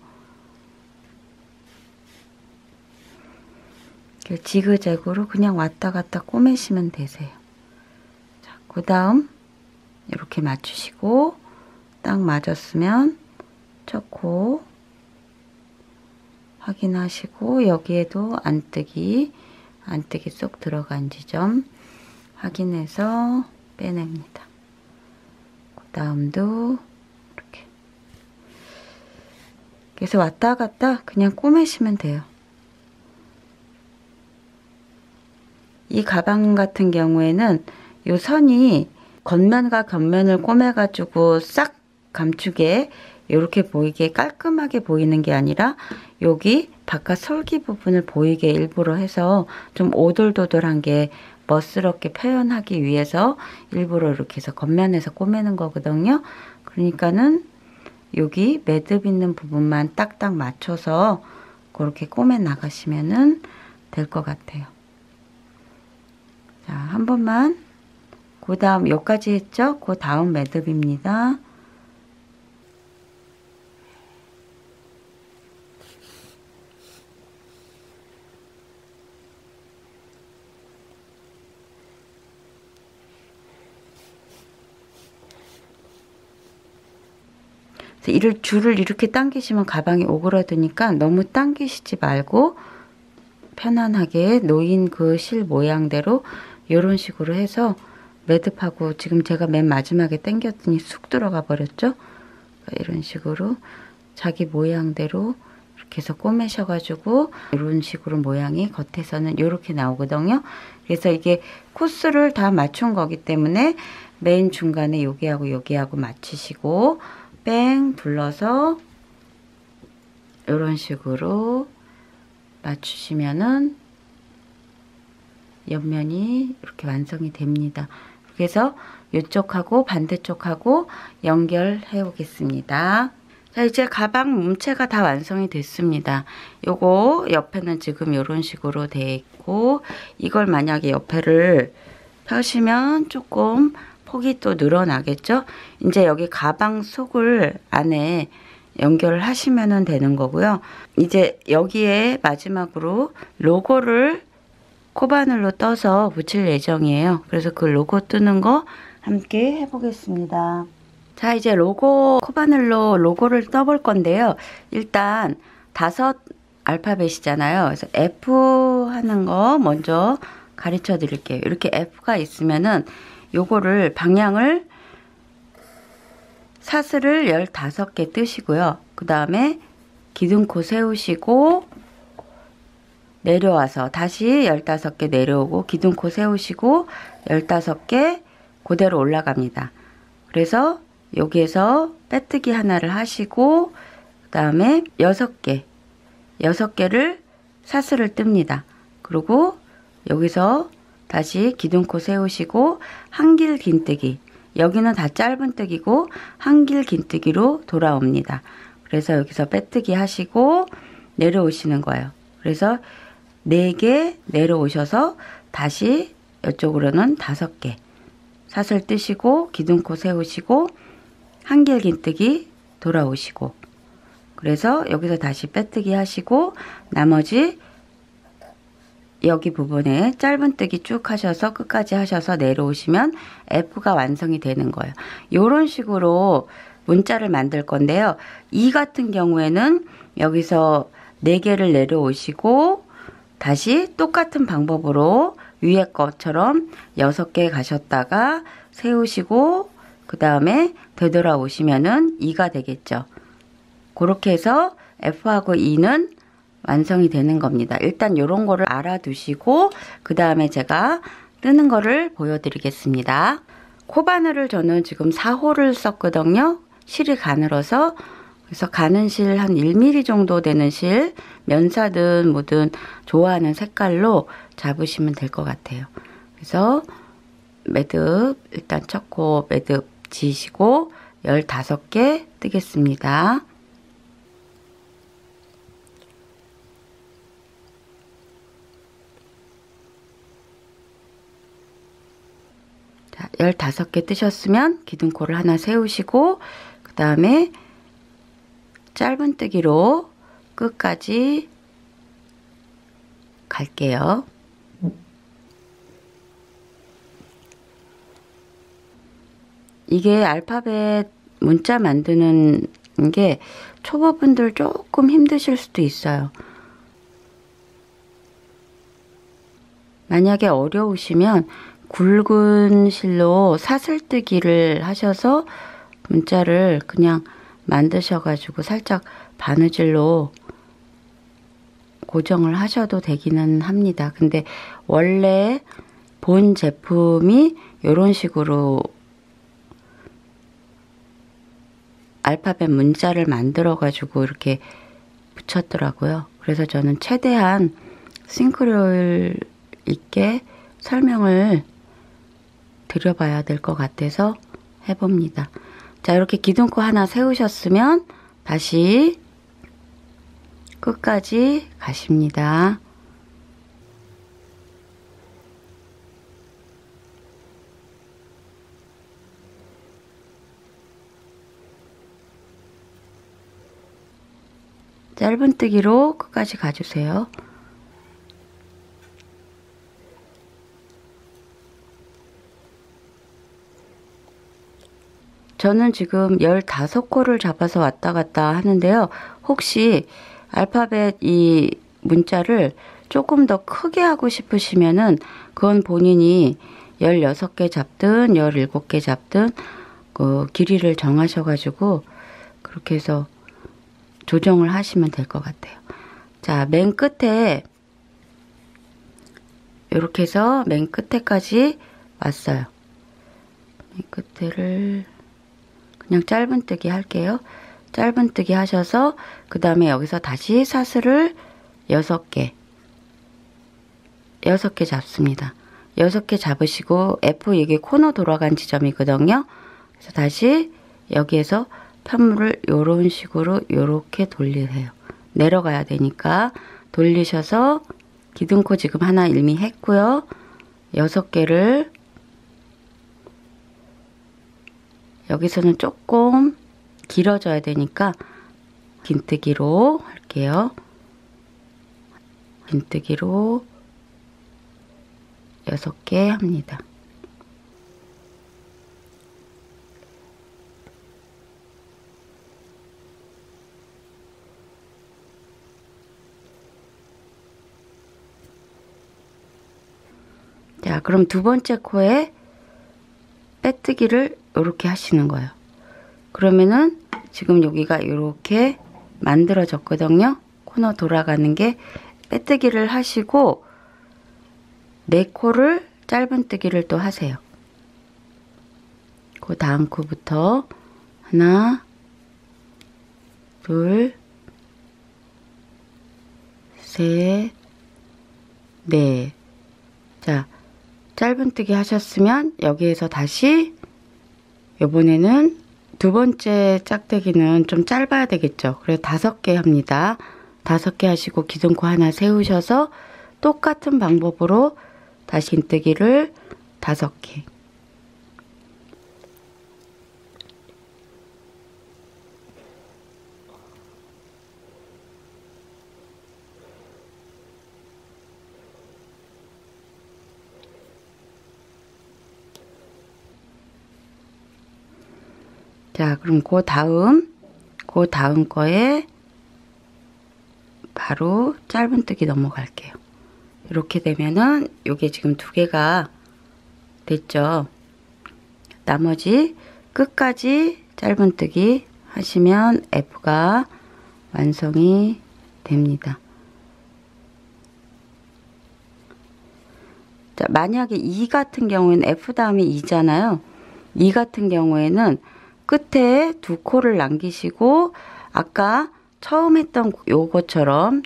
지그재그로 그냥 왔다 갔다 꼬매시면 되세요. 자, 그 다음 이렇게 맞추시고 딱 맞았으면 첫 코 확인하시고 여기에도 안뜨기 쏙 들어간 지점 확인해서 빼냅니다. 그 다음도 이렇게. 그래서 왔다 갔다 그냥 꼬매시면 돼요. 이 가방 같은 경우에는 요 선이 겉면과 겉면을 꼬매가지고 싹 감추게 이렇게 보이게 깔끔하게 보이는 게 아니라 여기 바깥 솔기 부분을 보이게 일부러 해서 좀 오돌도돌한 게 멋스럽게 표현하기 위해서 일부러 이렇게 해서 겉면에서 꼬매는 거거든요. 그러니까는 여기 매듭 있는 부분만 딱딱 맞춰서 그렇게 꼬매 나가시면은 될 것 같아요. 자, 한 번만. 그 다음 여기까지 했죠? 그 다음 매듭입니다. 이를 줄을 이렇게 당기시면 가방이 오그라드니까 너무 당기시지 말고 편안하게 놓인 그 실 모양대로 이런 식으로 해서 매듭하고, 지금 제가 맨 마지막에 당겼더니 쑥 들어가 버렸죠. 이런 식으로 자기 모양대로 이렇게 해서 꼬매셔가지고 이런 식으로 모양이 겉에서는 이렇게 나오거든요. 그래서 이게 코스를 다 맞춘 거기 때문에 맨 중간에 여기하고 여기하고 맞추시고 뺑 둘러서 이런 식으로 맞추시면은 옆면이 이렇게 완성이 됩니다. 그래서 이쪽하고 반대쪽하고 연결해 오겠습니다. 자, 이제 가방 몸체가 다 완성이 됐습니다. 요거 옆에는 지금 이런 식으로 돼 있고, 이걸 만약에 옆에를 펴시면 조금 폭이 또 늘어나겠죠. 이제 여기 가방 속을 안에 연결을 하시면 되는 거고요. 이제 여기에 마지막으로 로고를 코바늘로 떠서 붙일 예정이에요. 그래서 그 로고 뜨는 거 함께 해보겠습니다. 자, 이제 로고 코바늘로 로고를 떠볼 건데요. 일단 5 알파벳이잖아요. 그래서 F 하는 거 먼저 가르쳐 드릴게요. 이렇게 F가 있으면은 요거를 방향을 사슬을 15개 뜨시고요. 그 다음에 기둥코 세우시고 내려와서 다시 15개 내려오고 기둥코 세우시고 15개 그대로 올라갑니다. 그래서 여기에서 빼뜨기 하나를 하시고 그 다음에 6개를 사슬을 뜹니다. 그리고 여기서 다시 기둥코 세우시고 한길 긴뜨기, 여기는 다 짧은뜨기고 한길 긴뜨기로 돌아옵니다. 그래서 여기서 빼뜨기 하시고 내려오시는 거예요. 그래서 4개 내려오셔서 다시 이쪽으로는 5개 사슬 뜨시고 기둥코 세우시고 한길 긴뜨기 돌아오시고, 그래서 여기서 다시 빼뜨기 하시고 나머지 여기 부분에 짧은뜨기 쭉 하셔서 끝까지 하셔서 내려오시면 F가 완성이 되는 거예요. 이런 식으로 문자를 만들 건데요. 이 같은 경우에는 여기서 4개를 내려오시고 다시 똑같은 방법으로 위에 것처럼 6개 가셨다가 세우시고 그 다음에 되돌아오시면은 2가 되겠죠. 그렇게 해서 F하고 E는 완성이 되는 겁니다. 일단 이런 거를 알아두시고 그 다음에 제가 뜨는 거를 보여드리겠습니다. 코바늘을 저는 지금 4호를 썼거든요. 실이 가늘어서. 그래서 가는 실 한 1mm 정도 되는 실, 면사든 뭐든 좋아하는 색깔로 잡으시면 될 것 같아요. 그래서 매듭 일단 첫 코 매듭 지시고 15개 뜨겠습니다. 자, 15개 뜨셨으면 기둥코를 하나 세우시고 그 다음에 짧은뜨기로 끝까지 갈게요. 이게 알파벳 문자 만드는 게 초보분들 조금 힘드실 수도 있어요. 만약에 어려우시면 굵은 실로 사슬뜨기를 하셔서 문자를 그냥 만드셔가지고 살짝 바느질로 고정을 하셔도 되기는 합니다. 근데 원래 본 제품이 이런 식으로 알파벳 문자를 만들어가지고 이렇게 붙였더라고요. 그래서 저는 최대한 싱크로율 있게 설명을 드려봐야 될 것 같아서 해봅니다. 자, 이렇게 기둥코 하나 세우셨으면 다시 끝까지 가십니다. 짧은뜨기로 끝까지 가주세요. 저는 지금 15코를 잡아서 왔다 갔다 하는데요. 혹시 알파벳 이 문자를 조금 더 크게 하고 싶으시면은 그건 본인이 16개 잡든 17개 잡든 그 길이를 정하셔가지고 그렇게 해서 조정을 하시면 될 것 같아요. 자, 맨 끝에 이렇게 해서 맨 끝에까지 왔어요. 맨 끝에를 그냥 짧은뜨기 할게요. 짧은뜨기 하셔서 그 다음에 여기서 다시 사슬을 6개 잡습니다. 6개 잡으시고 F 이게 코너 돌아간 지점이거든요. 그래서 다시 여기에서 편물을 요런 식으로 요렇게 돌리세요. 내려가야 되니까 돌리셔서 기둥코 지금 하나 이미 했고요. 6개를 여기서는 조금 길어져야 되니까 긴뜨기로 할게요. 긴뜨기로 6개 합니다. 자, 그럼 두 번째 코에 빼뜨기를 이렇게 하시는 거예요. 그러면은 지금 여기가 이렇게 만들어졌거든요. 코너 돌아가는 게 빼뜨기를 하시고 4코를 짧은뜨기를 또 하세요. 그 다음 코부터 하나, 둘, 셋, 넷. 자, 짧은뜨기 하셨으면 여기에서 다시 이번에는 두 번째 짝대기는 좀 짧아야 되겠죠. 그래서 5개 합니다. 5개 하시고 기둥코 하나 세우셔서 똑같은 방법으로 다시 긴뜨기를 5개. 자, 그럼 그 다음 거에 바로 짧은뜨기 넘어갈게요. 이렇게 되면은 요게 지금 2개가 됐죠. 나머지 끝까지 짧은뜨기 하시면 F가 완성이 됩니다. 자, 만약에 2 같은 경우에는 F 다음에 2잖아요. 2 같은 경우에는 끝에 2코를 남기시고 아까 처음 했던 요것처럼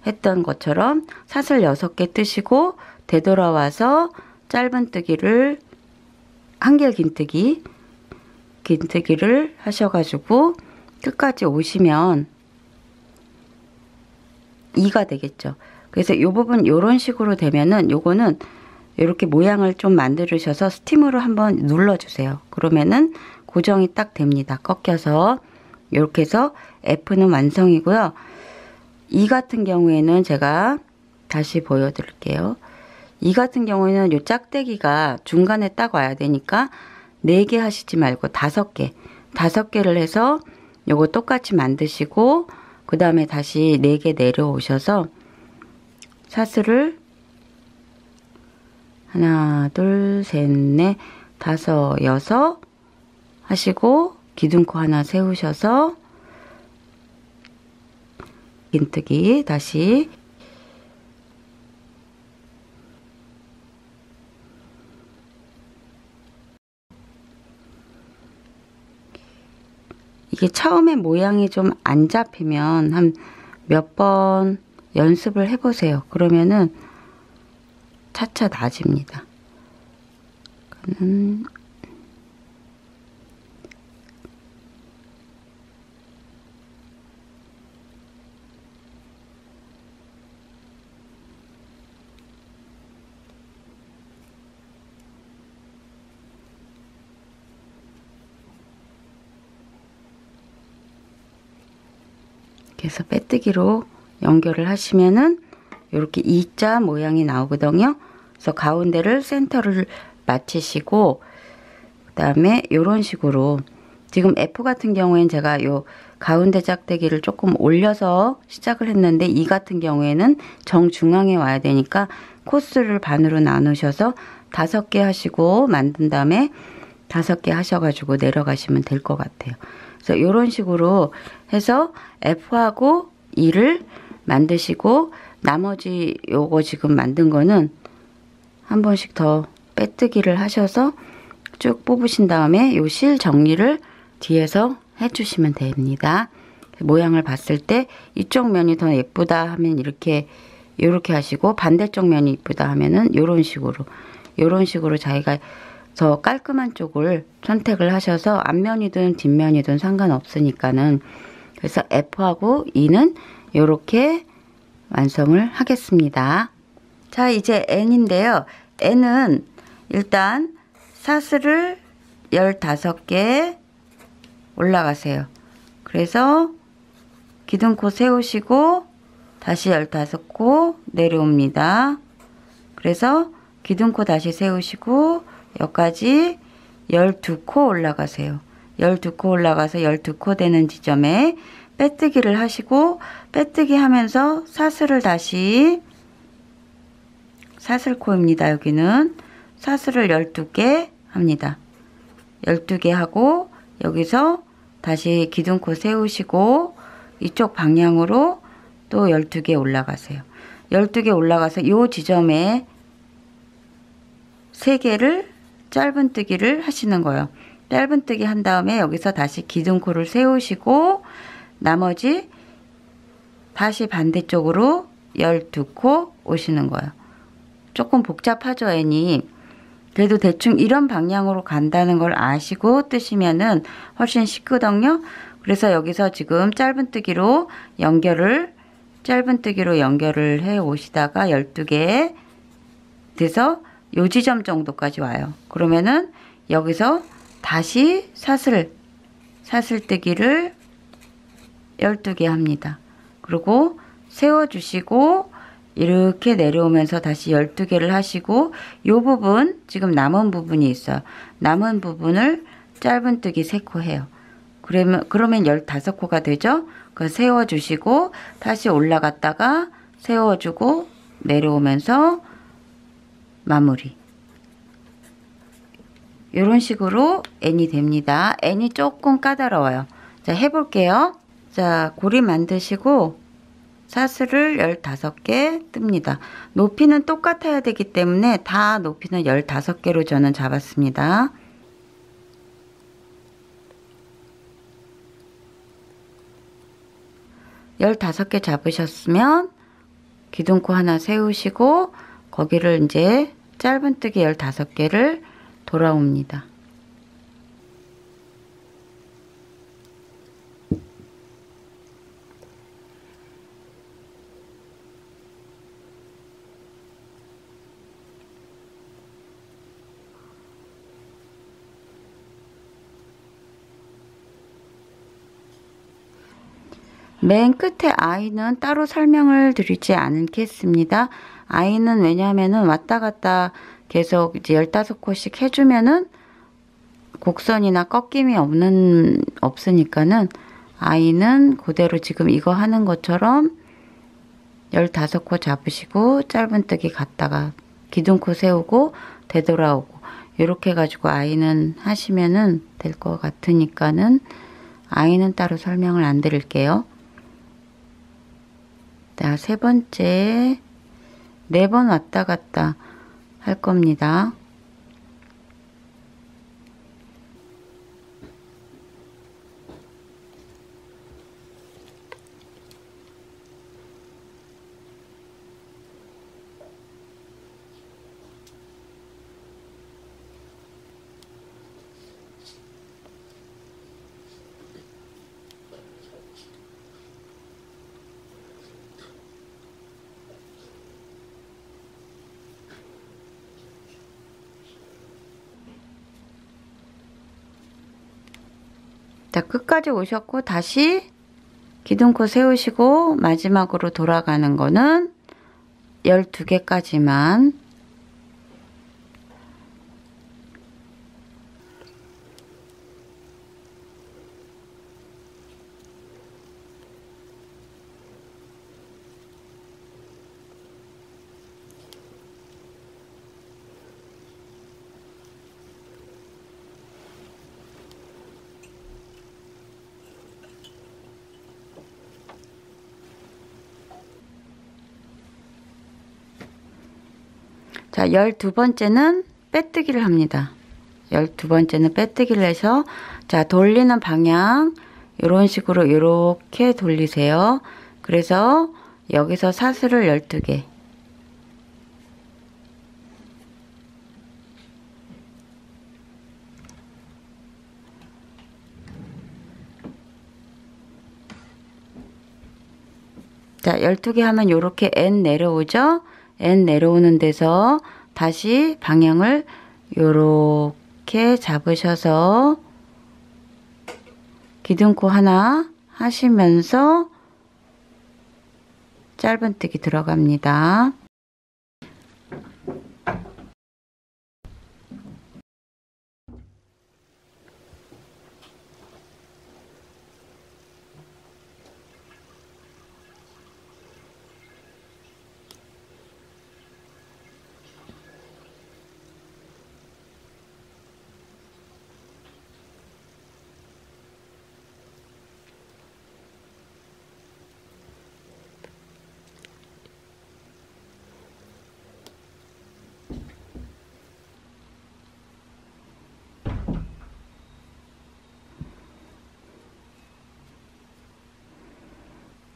했던 것처럼 사슬 6개 뜨시고 되돌아와서 짧은뜨기를 한길 긴뜨기를 하셔가지고 끝까지 오시면 2가 되겠죠. 그래서 이 부분 요런 식으로 되면은 요거는 이렇게 모양을 좀 만들으셔서 스팀으로 한번 눌러주세요. 그러면은 고정이 딱 됩니다. 꺾여서 이렇게 해서 F는 완성이고요. 이 같은 경우에는 제가 다시 보여드릴게요. 이 같은 경우에는 요 짝대기가 중간에 딱 와야 되니까 4개 하시지 말고 5개를 해서 요거 똑같이 만드시고 그 다음에 다시 4개 내려오셔서 사슬을 하나, 둘, 셋, 넷, 다섯, 여섯 하시고 기둥코 하나 세우셔서 긴뜨기 다시 이게 처음에 모양이 좀 안 잡히면 한 몇 번 연습을 해보세요. 그러면은 차차 나집니다. 이렇게 해서 빼뜨기로 연결을 하시면은 이렇게 E자 모양이 나오거든요. 그래서 가운데를 센터를 맞추시고 그 다음에 이런 식으로 지금 F 같은 경우에는 제가 요 가운데 짝대기를 조금 올려서 시작을 했는데 이 같은 경우에는 정중앙에 와야 되니까 코스를 반으로 나누셔서 5개 하시고 만든 다음에 5개 하셔가지고 내려가시면 될 것 같아요. 그래서 이런 식으로 해서 F하고 E를 만드시고 나머지 요거 지금 만든 거는 한 번씩 더 빼뜨기를 하셔서 쭉 뽑으신 다음에 요 실 정리를 뒤에서 해주시면 됩니다. 모양을 봤을 때 이쪽 면이 더 예쁘다 하면 이렇게 하시고 반대쪽 면이 예쁘다 하면은 요런 식으로 자기가 더 깔끔한 쪽을 선택을 하셔서 앞면이든 뒷면이든 상관없으니까는 그래서 F하고 E는 요렇게 완성을 하겠습니다. 자, 이제 N인데요. N은 일단 사슬을 15개 올라가세요. 그래서 기둥코 세우시고 다시 15코 내려옵니다. 그래서 기둥코 다시 세우시고 여기까지 12코 올라가세요. 12코 올라가서 12코 되는 지점에 빼뜨기를 하시고 빼뜨기 하면서 사슬을 다시 사슬코입니다. 여기는 사슬을 12개 합니다. 12개 하고 여기서 다시 기둥코 세우시고 이쪽 방향으로 또 12개 올라가세요. 12개 올라가서 이 지점에 3개를 짧은뜨기를 하시는 거예요. 짧은뜨기 한 다음에 여기서 다시 기둥코를 세우시고 나머지 다시 반대쪽으로 12코 오시는 거예요. 조금 복잡하죠, N이. 그래도 대충 이런 방향으로 간다는 걸 아시고 뜨시면은 훨씬 쉽거든요. 그래서 여기서 지금 짧은뜨기로 연결을 해 오시다가 12개 돼서 요 지점 정도까지 와요. 그러면은 여기서 다시 사슬뜨기를 12개 합니다. 그리고 세워주시고 이렇게 내려오면서 다시 12개를 하시고 요 부분 지금 남은 부분이 있어요. 남은 부분을 짧은뜨기 3코 해요. 그러면 15코가 되죠. 그 세워주시고 다시 올라갔다가 세워주고 내려오면서 마무리. 이런 식으로 N이 됩니다. N이 조금 까다로워요. 자, 해볼게요. 자, 고리 만드시고 사슬을 15개 뜹니다. 높이는 똑같아야 되기 때문에 다 높이는 15개로 저는 잡았습니다. 열다섯 개 잡으셨으면 기둥코 하나 세우시고 거기를 이제 짧은뜨기 15개를 돌아옵니다. 맨 끝에 I는 따로 설명을 드리지 않겠습니다. I는 왜냐하면은 왔다 갔다 계속 이제 15코씩 해주면은 곡선이나 꺾임이 없으니까는 I는 그대로 지금 이거 하는 것처럼 15코 잡으시고 짧은뜨기 갔다가 기둥코 세우고 되돌아오고 이렇게 해가지고 I는 하시면은 될 것 같으니까는 I는 따로 설명을 안 드릴게요. 자, 세 번째 4번 왔다 갔다 할 겁니다. 자, 끝까지 오셨고 다시 기둥코 세우시고 마지막으로 돌아가는 거는 12개까지만. 자, 12번째는 빼뜨기를 합니다. 12번째는 빼뜨기를 해서, 자, 돌리는 방향 이런 식으로 이렇게 돌리세요. 그래서 여기서 사슬을 12개. 자, 12개 하면 이렇게 N 내려오죠? N 내려오는 데서 다시 방향을 요렇게 잡으셔서 기둥코 하나 하시면서 짧은뜨기 들어갑니다.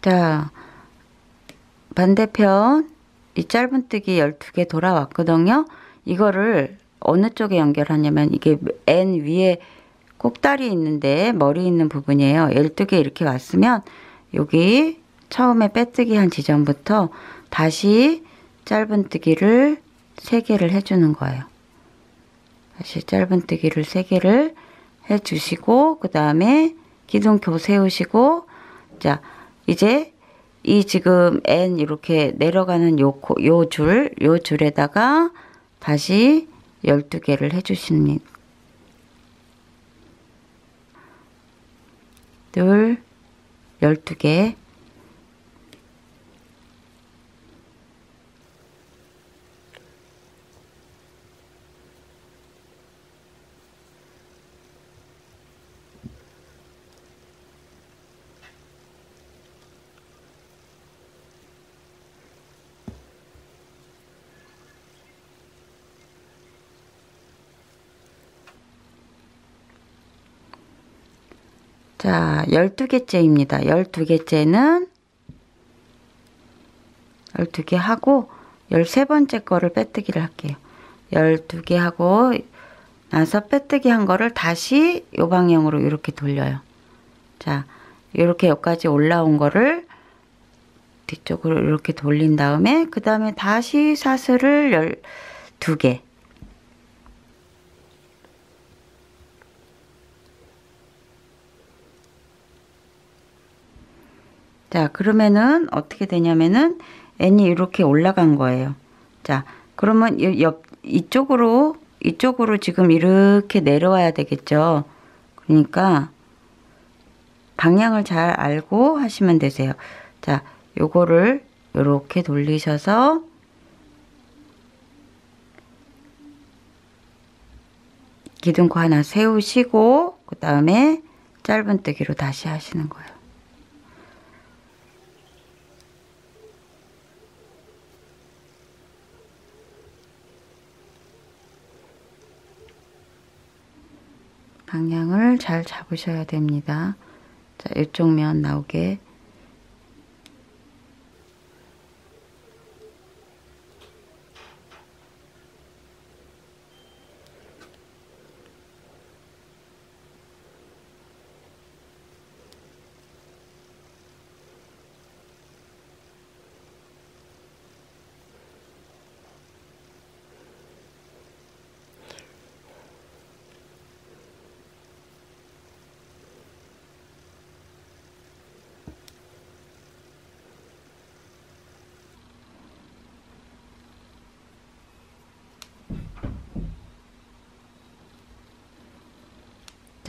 자, 반대편 이 짧은뜨기 12개 돌아왔거든요. 이거를 어느 쪽에 연결하냐면 이게 N 위에 꼭다리 있는데 머리 있는 부분이에요. 12개 이렇게 왔으면 여기 처음에 빼뜨기 한 지점부터 다시 짧은뜨기를 3개를 해주는 거예요. 다시 짧은뜨기를 3개를 해주시고 그 다음에 기둥코 세우시고, 자, 이제 이 지금 N 이렇게 내려가는 요 줄에다가 다시 12개를 해주십니다. 둘, 12개. 자, 12개째입니다. 12개째는 12개 하고 13번째 거를 빼뜨기를 할게요. 12개 하고 나서 빼뜨기 한 거를 다시 이 방향으로 이렇게 돌려요. 자, 이렇게 여기까지 올라온 거를 뒤쪽으로 이렇게 돌린 다음에 그 다음에 다시 사슬을 12개. 자, 그러면은 어떻게 되냐면은 N이 이렇게 올라간 거예요. 자, 그러면 이쪽으로 지금 이렇게 내려와야 되겠죠. 그러니까 방향을 잘 알고 하시면 되세요. 자, 요거를 이렇게 돌리셔서 기둥코 하나 세우시고 그 다음에 짧은뜨기로 다시 하시는 거예요. 방향을 잘 잡으셔야 됩니다. 자, 이쪽 면 나오게.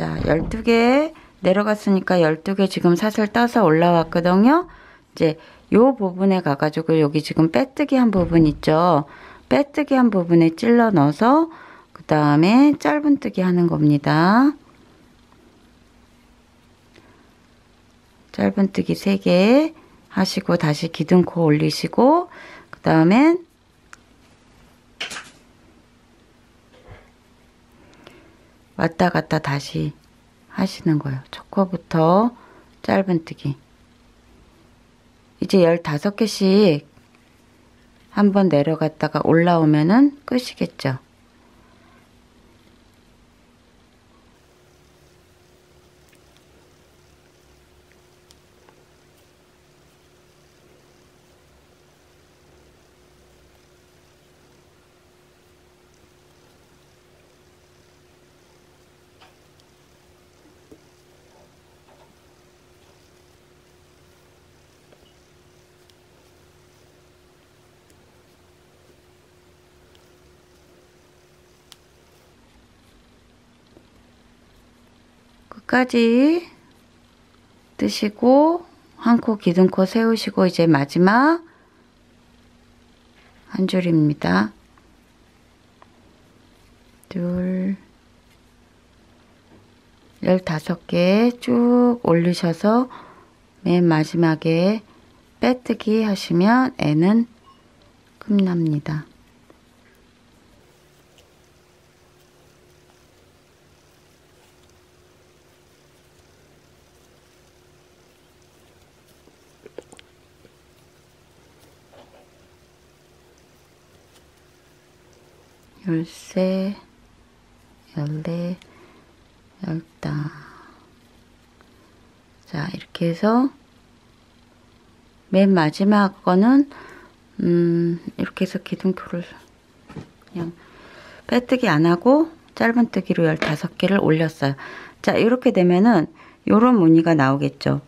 자, 12개 내려갔으니까 12개 지금 사슬 떠서 올라왔거든요. 이제 요 부분에 가가지고 여기 지금 빼뜨기 한 부분 있죠. 빼뜨기 한 부분에 찔러 넣어서 그 다음에 짧은뜨기 하는 겁니다. 짧은뜨기 3개 하시고 다시 기둥코 올리시고 그 다음엔 왔다 갔다 다시 하시는 거예요. 첫 코부터 짧은뜨기. 이제 15개씩 한번 내려갔다가 올라오면은 끝이겠죠. 끝까지 뜨시고 한 코 기둥코 세우시고 이제 마지막 한 줄입니다. 둘, 15개 쭉 올리셔서 맨 마지막에 빼뜨기 하시면 N은 끝납니다. 열세, 열네, 열다. 자, 이렇게 해서 맨 마지막 거는 이렇게 해서 기둥표를 그냥 빼뜨기 안 하고 짧은뜨기로 15개를 올렸어요. 자, 이렇게 되면은 요런 무늬가 나오겠죠.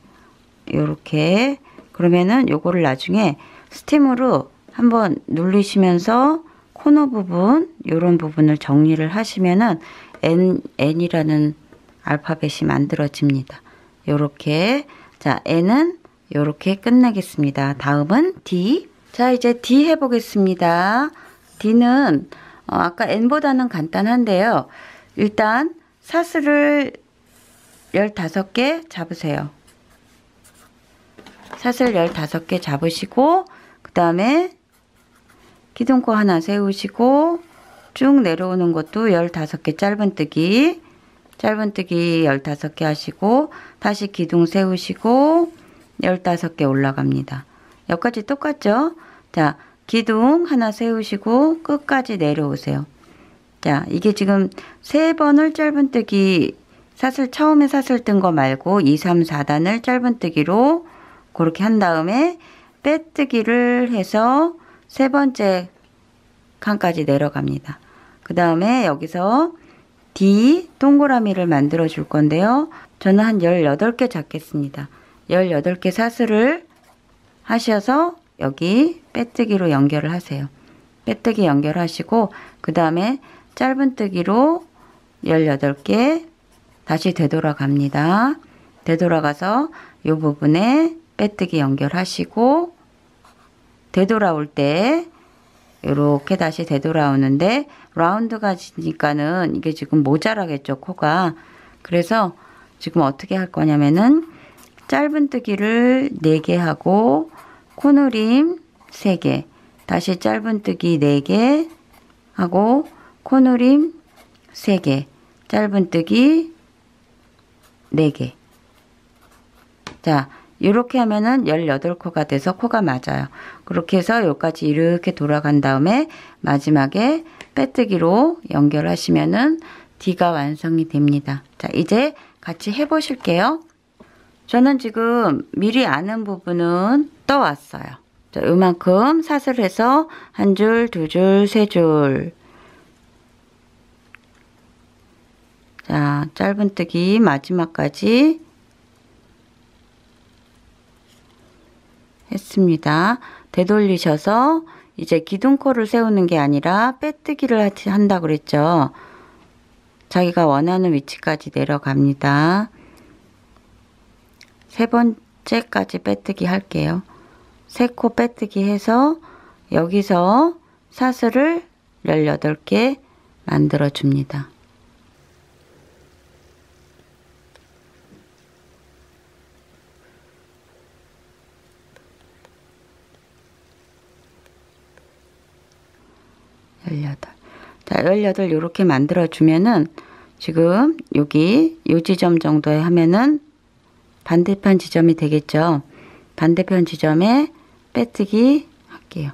요렇게. 그러면은 요거를 나중에 스팀으로 한번 눌리시면서 코너 부분, 요런 부분을 정리를 하시면은 N이라는 알파벳이 만들어집니다. 요렇게. 자, N은 요렇게 끝내겠습니다. 다음은 D. 자, 이제 D 해보겠습니다. D는 아까 N보다는 간단한데요. 일단 사슬을 15개 잡으세요. 사슬 15개 잡으시고 그 다음에 기둥코 하나 세우시고 쭉 내려오는 것도 15개 짧은뜨기 15개 하시고 다시 기둥 세우시고 15개 올라갑니다. 여기까지 똑같죠? 자, 기둥 하나 세우시고 끝까지 내려오세요. 자, 이게 지금 3번을 짧은뜨기 사슬 처음에 사슬 뜬 거 말고 2, 3, 4단을 짧은뜨기로 그렇게 한 다음에 빼뜨기를 해서 3번째 칸까지 내려갑니다. 그 다음에 여기서 D 동그라미를 만들어 줄 건데요. 저는 한 18개 잡겠습니다. 18개 사슬을 하셔서 여기 빼뜨기로 연결을 하세요. 빼뜨기 연결하시고 그 다음에 짧은뜨기로 18개 다시 되돌아갑니다. 되돌아가서 이 부분에 빼뜨기 연결하시고 되돌아올 때 이렇게 다시 되돌아오는데 라운드가 지니까는 이게 지금 모자라겠죠, 코가. 그래서 지금 어떻게 할 거냐면은 짧은뜨기를 4개 하고 코너림 3개, 다시 짧은뜨기 4개 하고 코너림 3개, 짧은뜨기 4개. 자, 이렇게 하면은 18코가 돼서 코가 맞아요. 그렇게 해서 여기까지 이렇게 돌아간 다음에 마지막에 빼뜨기로 연결하시면은 D가 완성이 됩니다. 자, 이제 같이 해보실게요. 저는 지금 미리 아는 부분은 떠왔어요. 자, 요만큼 사슬해서 한 줄, 두 줄, 세 줄. 자, 짧은뜨기 마지막까지 했습니다. 되돌리셔서 이제 기둥코를 세우는 게 아니라 빼뜨기를 한다 그랬죠. 자기가 원하는 위치까지 내려갑니다. 세 번째까지 빼뜨기 할게요. 세 코 빼뜨기 해서 여기서 사슬을 18개 만들어 줍니다. 자, 18 이렇게 만들어 주면은 지금 여기 요 지점 정도에 하면은 반대편 지점이 되겠죠. 반대편 지점에 빼뜨기 할게요.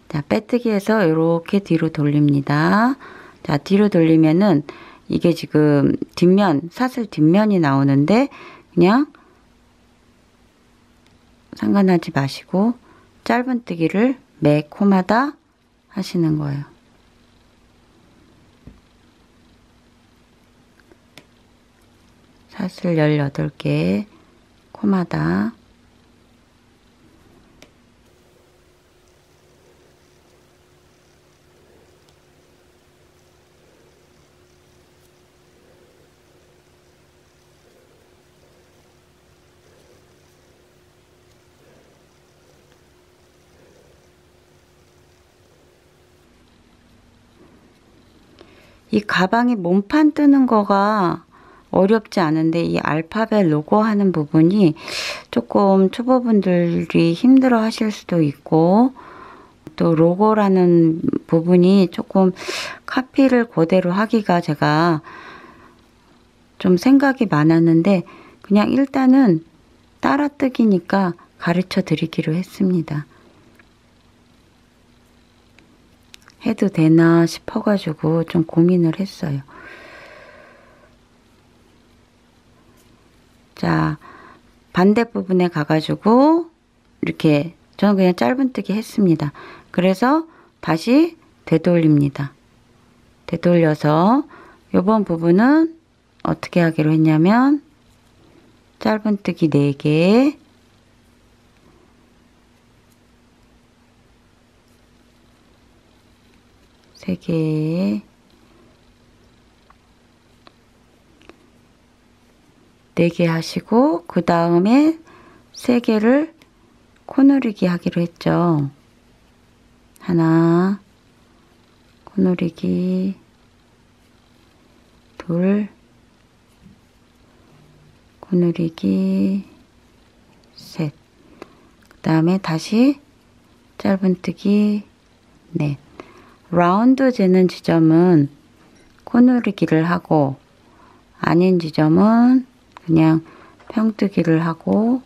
자, 빼뜨기해서 이렇게 뒤로 돌립니다. 자, 뒤로 돌리면은 이게 지금 뒷면, 사슬 뒷면이 나오는데 그냥 상관하지 마시고 짧은뜨기를 매 코마다 하시는 거예요. 사슬 18개 코마다 이 가방이 몸판 뜨는 거가 어렵지 않은데 이 알파벳 로고 하는 부분이 조금 초보분들이 힘들어 하실 수도 있고 또 로고라는 부분이 조금 카피를 그대로 하기가 제가 좀 생각이 많았는데 그냥 일단은 따라뜨기니까 가르쳐 드리기로 했습니다. 해도 되나 싶어가지고 좀 고민을 했어요. 자, 반대 부분에 가가지고 이렇게 저는 그냥 짧은뜨기 했습니다. 그래서 다시 되돌립니다. 되돌려서 요번 부분은 어떻게 하기로 했냐면 짧은뜨기 4개, 세 개, 4개 하시고 그 다음에 3개를 코누리기 하기로 했죠. 하나, 코누리기, 둘, 코누리기, 셋. 그 다음에 다시 짧은뜨기, 넷. 라운드 재는 지점은 코누리기를 하고 아닌 지점은 그냥 평뜨기를 하고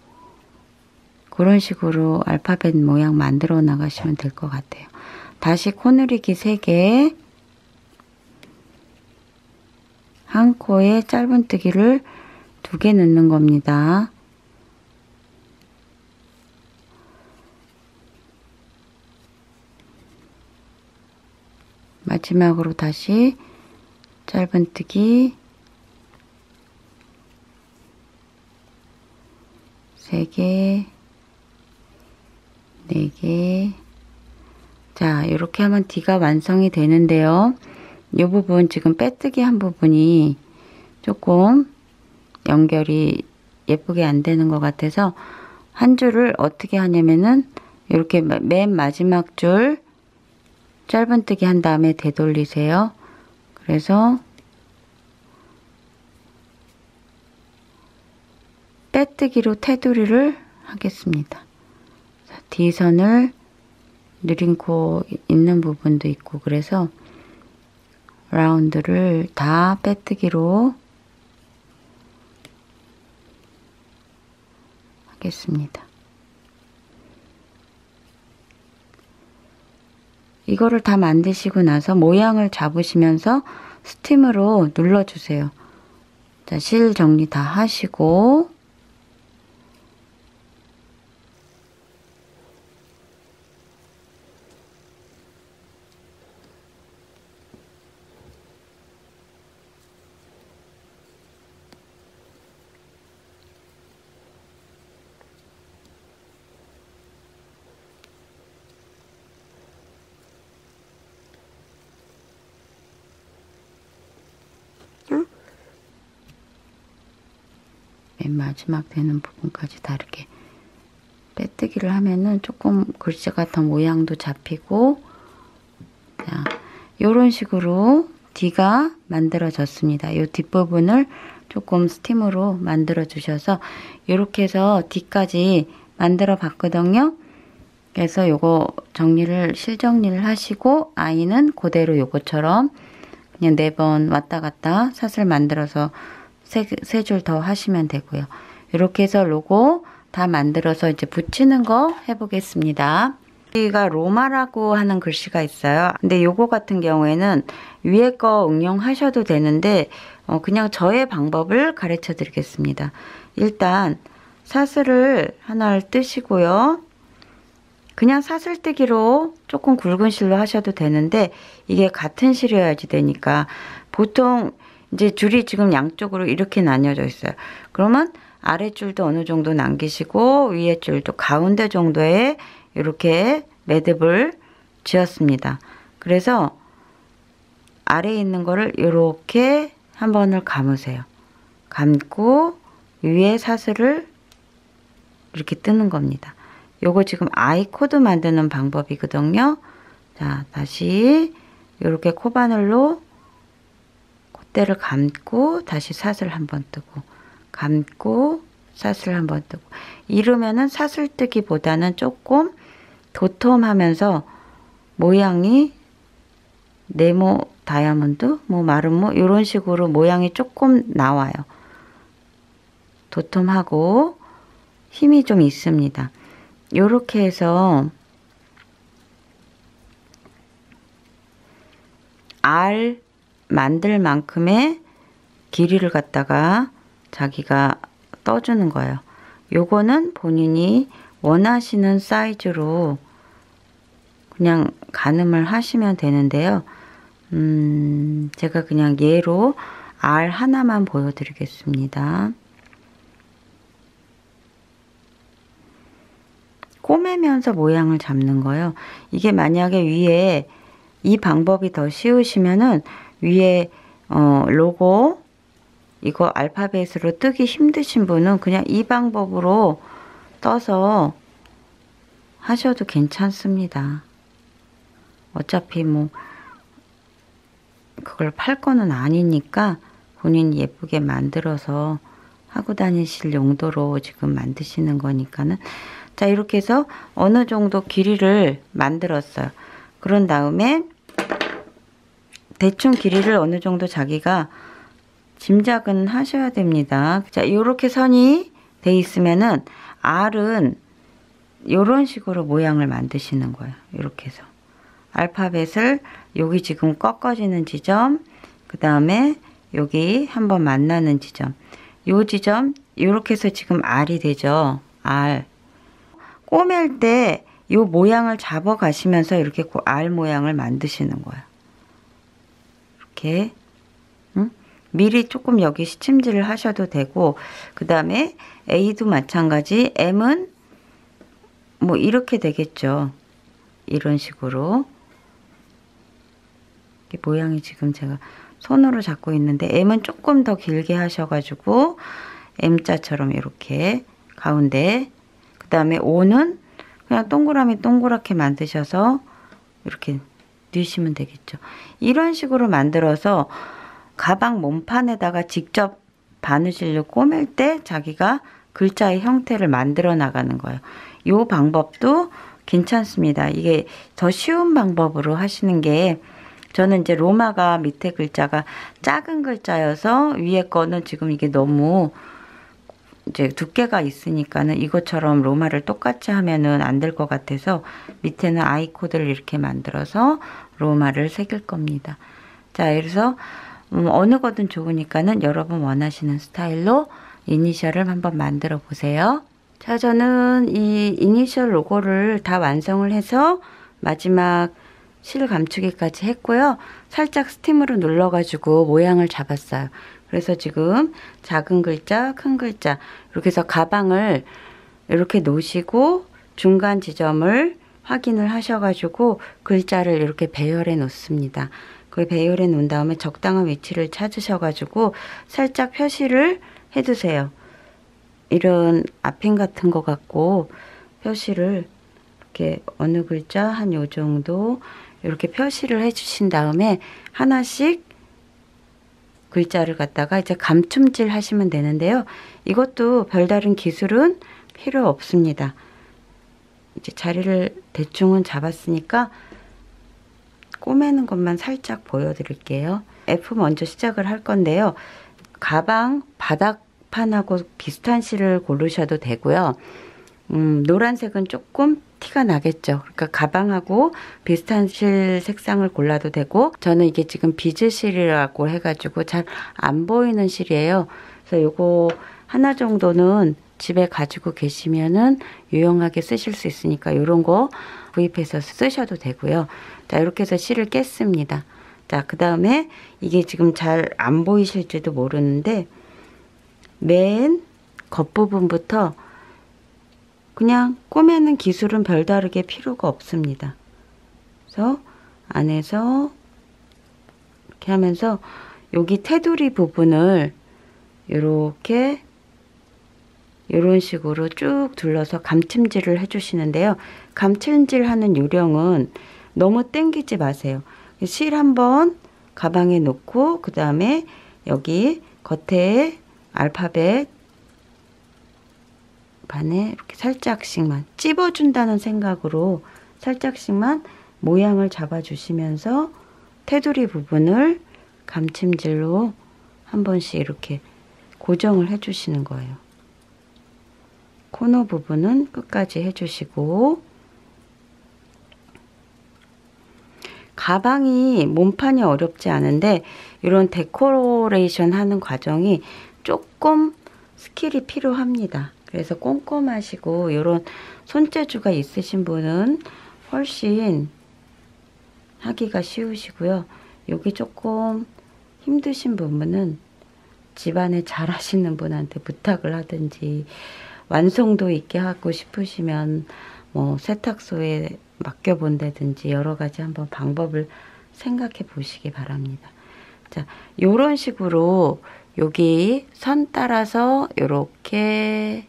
그런 식으로 알파벳 모양 만들어 나가시면 될 것 같아요. 다시 코누리기 3개, 한 코에 짧은뜨기를 2개 넣는 겁니다. 마지막으로 다시 짧은뜨기 3개, 4개. 자, 이렇게 하면 D가 완성이 되는데요. 이 부분 지금 빼뜨기 한 부분이 조금 연결이 예쁘게 안 되는 것 같아서 한 줄을 어떻게 하냐면은 이렇게 맨 마지막 줄 짧은뜨기 한 다음에 되돌리세요. 그래서 빼뜨기로 테두리를 하겠습니다. 자, D선을 느린 코 있는 부분도 있고 그래서 라운드를 다 빼뜨기로 하겠습니다. 이거를 다 만드시고 나서 모양을 잡으시면서 스팀으로 눌러주세요. 자, 실 정리 다 하시고 맨 마지막 되는 부분까지 다 이렇게 빼뜨기를 하면은 조금 글씨가 더 모양도 잡히고, 자, 요런 식으로 D가 만들어졌습니다. 이 뒷부분을 조금 스팀으로 만들어 주셔서 이렇게 해서 D까지 만들어 봤거든요. 그래서 요거 정리를 실정리를 하시고 I는 그대로 요거처럼 그냥 4번 왔다 갔다 사슬 만들어서 세 줄 더 하시면 되고요. 이렇게 해서 로고 다 만들어서 이제 붙이는 거 해보겠습니다. 여기가 로마라고 하는 글씨가 있어요. 근데 요거 같은 경우에는 위에 거 응용하셔도 되는데 그냥 저의 방법을 가르쳐 드리겠습니다. 일단 사슬을 하나를 뜨시고요. 그냥 사슬뜨기로 조금 굵은 실로 하셔도 되는데 이게 같은 실이어야지 되니까 보통 이제 줄이 지금 양쪽으로 이렇게 나뉘어져 있어요. 그러면 아랫줄도 어느 정도 남기시고 위에 줄도 가운데 정도에 이렇게 매듭을 지었습니다. 그래서 아래에 있는 거를 이렇게 한 번을 감으세요. 감고 위에 사슬을 이렇게 뜨는 겁니다. 요거 지금 I 코드 만드는 방법이거든요. 자, 다시 이렇게 코바늘로 콧대를 감고 다시 사슬 한번 뜨고 감고 사슬 한번 뜨고 이러면은 사슬 뜨기보다는 조금 도톰하면서 모양이 네모 다이아몬드 뭐 마름모 이런 식으로 모양이 조금 나와요. 도톰하고 힘이 좀 있습니다. 요렇게 해서 알 만들 만큼의 길이를 갖다가 자기가 떠주는 거예요. 요거는 본인이 원하시는 사이즈로 그냥 가늠을 하시면 되는데요. 제가 그냥 예로 알 하나만 보여드리겠습니다. 꼬매면서 모양을 잡는 거예요. 이게 만약에 위에 이 방법이 더 쉬우시면은 위에 로고 이거 알파벳으로 뜨기 힘드신 분은 그냥 이 방법으로 떠서 하셔도 괜찮습니다. 어차피 뭐 그걸 팔 거는 아니니까 본인이 예쁘게 만들어서 하고 다니실 용도로 지금 만드시는 거니까는. 자, 이렇게 해서 어느 정도 길이를 만들었어요. 그런 다음에 대충 길이를 어느 정도 자기가 짐작은 하셔야 됩니다. 자, 요렇게 선이 돼 있으면은 R은 요런 식으로 모양을 만드시는 거예요. 이렇게 해서 알파벳을 여기 지금 꺾어지는 지점, 그 다음에 여기 한번 만나는 지점, 요 지점 이렇게 해서 지금 R이 되죠. R. 꼬맬 때 요 모양을 잡아 가시면서 이렇게 R 모양을 만드시는 거예요. 이렇게 미리 조금 여기 시침질을 하셔도 되고, 그 다음에 A도 마찬가지. M은 뭐 이렇게 되겠죠. 이런 식으로 모양이 지금 제가 손으로 잡고 있는데 M은 조금 더 길게 하셔가지고 M자처럼 이렇게 가운데, 그 다음에 O는 그냥 동그라미 동그랗게 만드셔서 이렇게 넣으시면 되겠죠. 이런 식으로 만들어서 가방 몸판에다가 직접 바느질로 꼬맬 때 자기가 글자의 형태를 만들어 나가는 거예요. 이 방법도 괜찮습니다. 이게 더 쉬운 방법으로 하시는 게, 저는 이제 로마가 밑에 글자가 작은 글자여서 위에 거는 지금 이게 너무 이제 두께가 있으니까는 이것처럼 로마를 똑같이 하면은 안 될 것 같아서 밑에는 I 코드를 이렇게 만들어서 로마를 새길 겁니다. 자, 그래서 어느 거든 좋으니까는 여러분 원하시는 스타일로 이니셜을 한번 만들어 보세요. 자, 저는 이 이니셜 로고를 다 완성을 해서 마지막 실 감추기까지 했고요. 살짝 스팀으로 눌러가지고 모양을 잡았어요. 그래서 지금 작은 글자, 큰 글자 이렇게 해서 가방을 이렇게 놓으시고 중간 지점을 확인을 하셔가지고 글자를 이렇게 배열해 놓습니다. 그 배열해 놓은 다음에 적당한 위치를 찾으셔가지고 살짝 표시를 해두세요. 이런 앞핀 같은 거 갖고 표시를 이렇게 어느 글자 한 요 정도 이렇게 표시를 해주신 다음에 하나씩 글자를 갖다가 이제 감춤질 하시면 되는데요. 이것도 별다른 기술은 필요 없습니다. 이제 자리를 대충은 잡았으니까 꼬매는 것만 살짝 보여드릴게요. F 먼저 시작을 할 건데요. 가방 바닥판하고 비슷한 실을 고르셔도 되고요. 노란색은 조금 티가 나겠죠. 그러니까 가방하고 비슷한 실 색상을 골라도 되고, 저는 이게 지금 비즈 실이라고 해가지고 잘 안 보이는 실이에요. 그래서 요거 하나 정도는 집에 가지고 계시면은 유용하게 쓰실 수 있으니까 요런 거 구입해서 쓰셔도 되고요. 자, 이렇게 해서 실을 깼습니다. 자, 그 다음에 이게 지금 잘 안 보이실지도 모르는데 맨 겉부분부터 그냥 꼬매는 기술은 별다르게 필요가 없습니다. 그래서 안에서 이렇게 하면서 여기 테두리 부분을 이렇게 이런 식으로 쭉 둘러서 감침질을 해주시는데요. 감침질 하는 요령은 너무 당기지 마세요. 실 한번 가방에 놓고 그 다음에 여기 겉에 알파벳 반에 이렇게 살짝씩만 찝어준다는 생각으로 살짝씩만 모양을 잡아주시면서 테두리 부분을 감침질로 한 번씩 이렇게 고정을 해주시는 거예요. 코너 부분은 끝까지 해주시고, 가방이 몸판이 어렵지 않은데 이런 데코레이션 하는 과정이 조금 스킬이 필요합니다. 그래서 꼼꼼하시고 이런 손재주가 있으신 분은 훨씬 하기가 쉬우시고요. 여기 조금 힘드신 부분은 집안에 잘하시는 분한테 부탁을 하든지, 완성도 있게 하고 싶으시면 뭐 세탁소에 맡겨본다든지 여러 가지 한번 방법을 생각해 보시기 바랍니다. 자, 요런 식으로 여기 선 따라서 이렇게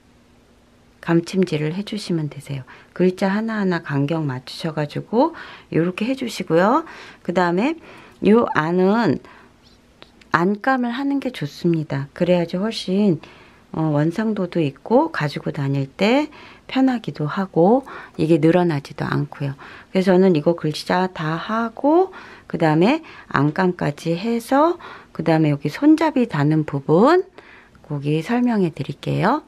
감침질을 해주시면 되세요. 글자 하나하나 간격 맞추셔가지고 이렇게 해주시고요. 그 다음에 요 안은 안감을 하는 게 좋습니다. 그래야지 훨씬 완성도도 있고 가지고 다닐 때 편하기도 하고 이게 늘어나지도 않고요. 그래서 저는 이거 글자 다 하고 그 다음에 안감까지 해서 그 다음에 여기 손잡이 다는 부분 거기 설명해 드릴게요.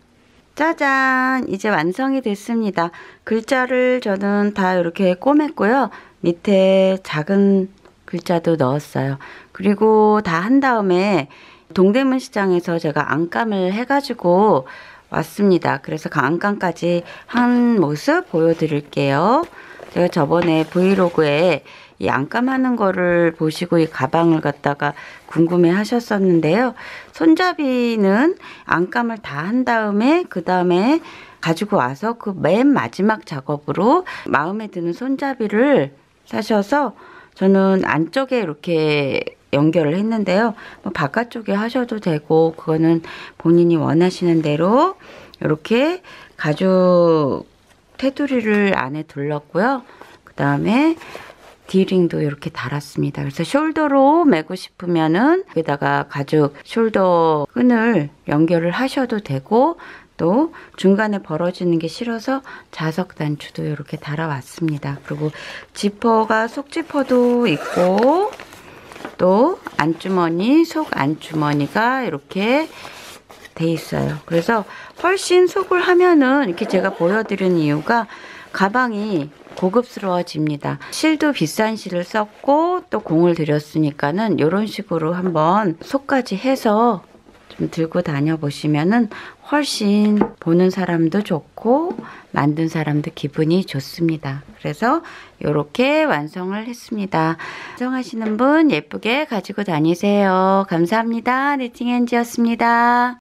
짜잔! 이제 완성이 됐습니다. 글자를 저는 다 이렇게 꼬맸고요. 밑에 작은 글자도 넣었어요. 그리고 다 한 다음에 동대문 시장에서 제가 안감을 해가지고 왔습니다. 그래서 그 안감까지 한 모습 보여드릴게요. 제가 저번에 브이로그에 이 안감하는 거를 보시고 이 가방을 갖다가 궁금해 하셨었는데요. 손잡이는 안감을 다 한 다음에 그 다음에 가지고 와서 그 맨 마지막 작업으로 마음에 드는 손잡이를 사셔서 저는 안쪽에 이렇게 연결을 했는데요. 뭐 바깥쪽에 하셔도 되고 그거는 본인이 원하시는 대로 이렇게 가죽 테두리를 안에 둘렀고요. 그 다음에 D링도 이렇게 달았습니다. 그래서 숄더로 매고 싶으면은 여기다가 가죽 숄더 끈을 연결을 하셔도 되고, 또 중간에 벌어지는 게 싫어서 자석 단추도 이렇게 달아왔습니다. 그리고 지퍼가 속지퍼도 있고 또 안주머니, 속 안주머니가 이렇게 돼 있어요. 그래서 훨씬 속을 하면은 이렇게 제가 보여드린 이유가 가방이 고급스러워집니다. 실도 비싼 실을 썼고 또 공을 들였으니까는 이런 식으로 한번 속까지 해서 좀 들고 다녀 보시면은 훨씬 보는 사람도 좋고 만든 사람도 기분이 좋습니다. 그래서 이렇게 완성을 했습니다. 완성하시는 분 예쁘게 가지고 다니세요. 감사합니다. 니팅엔지였습니다.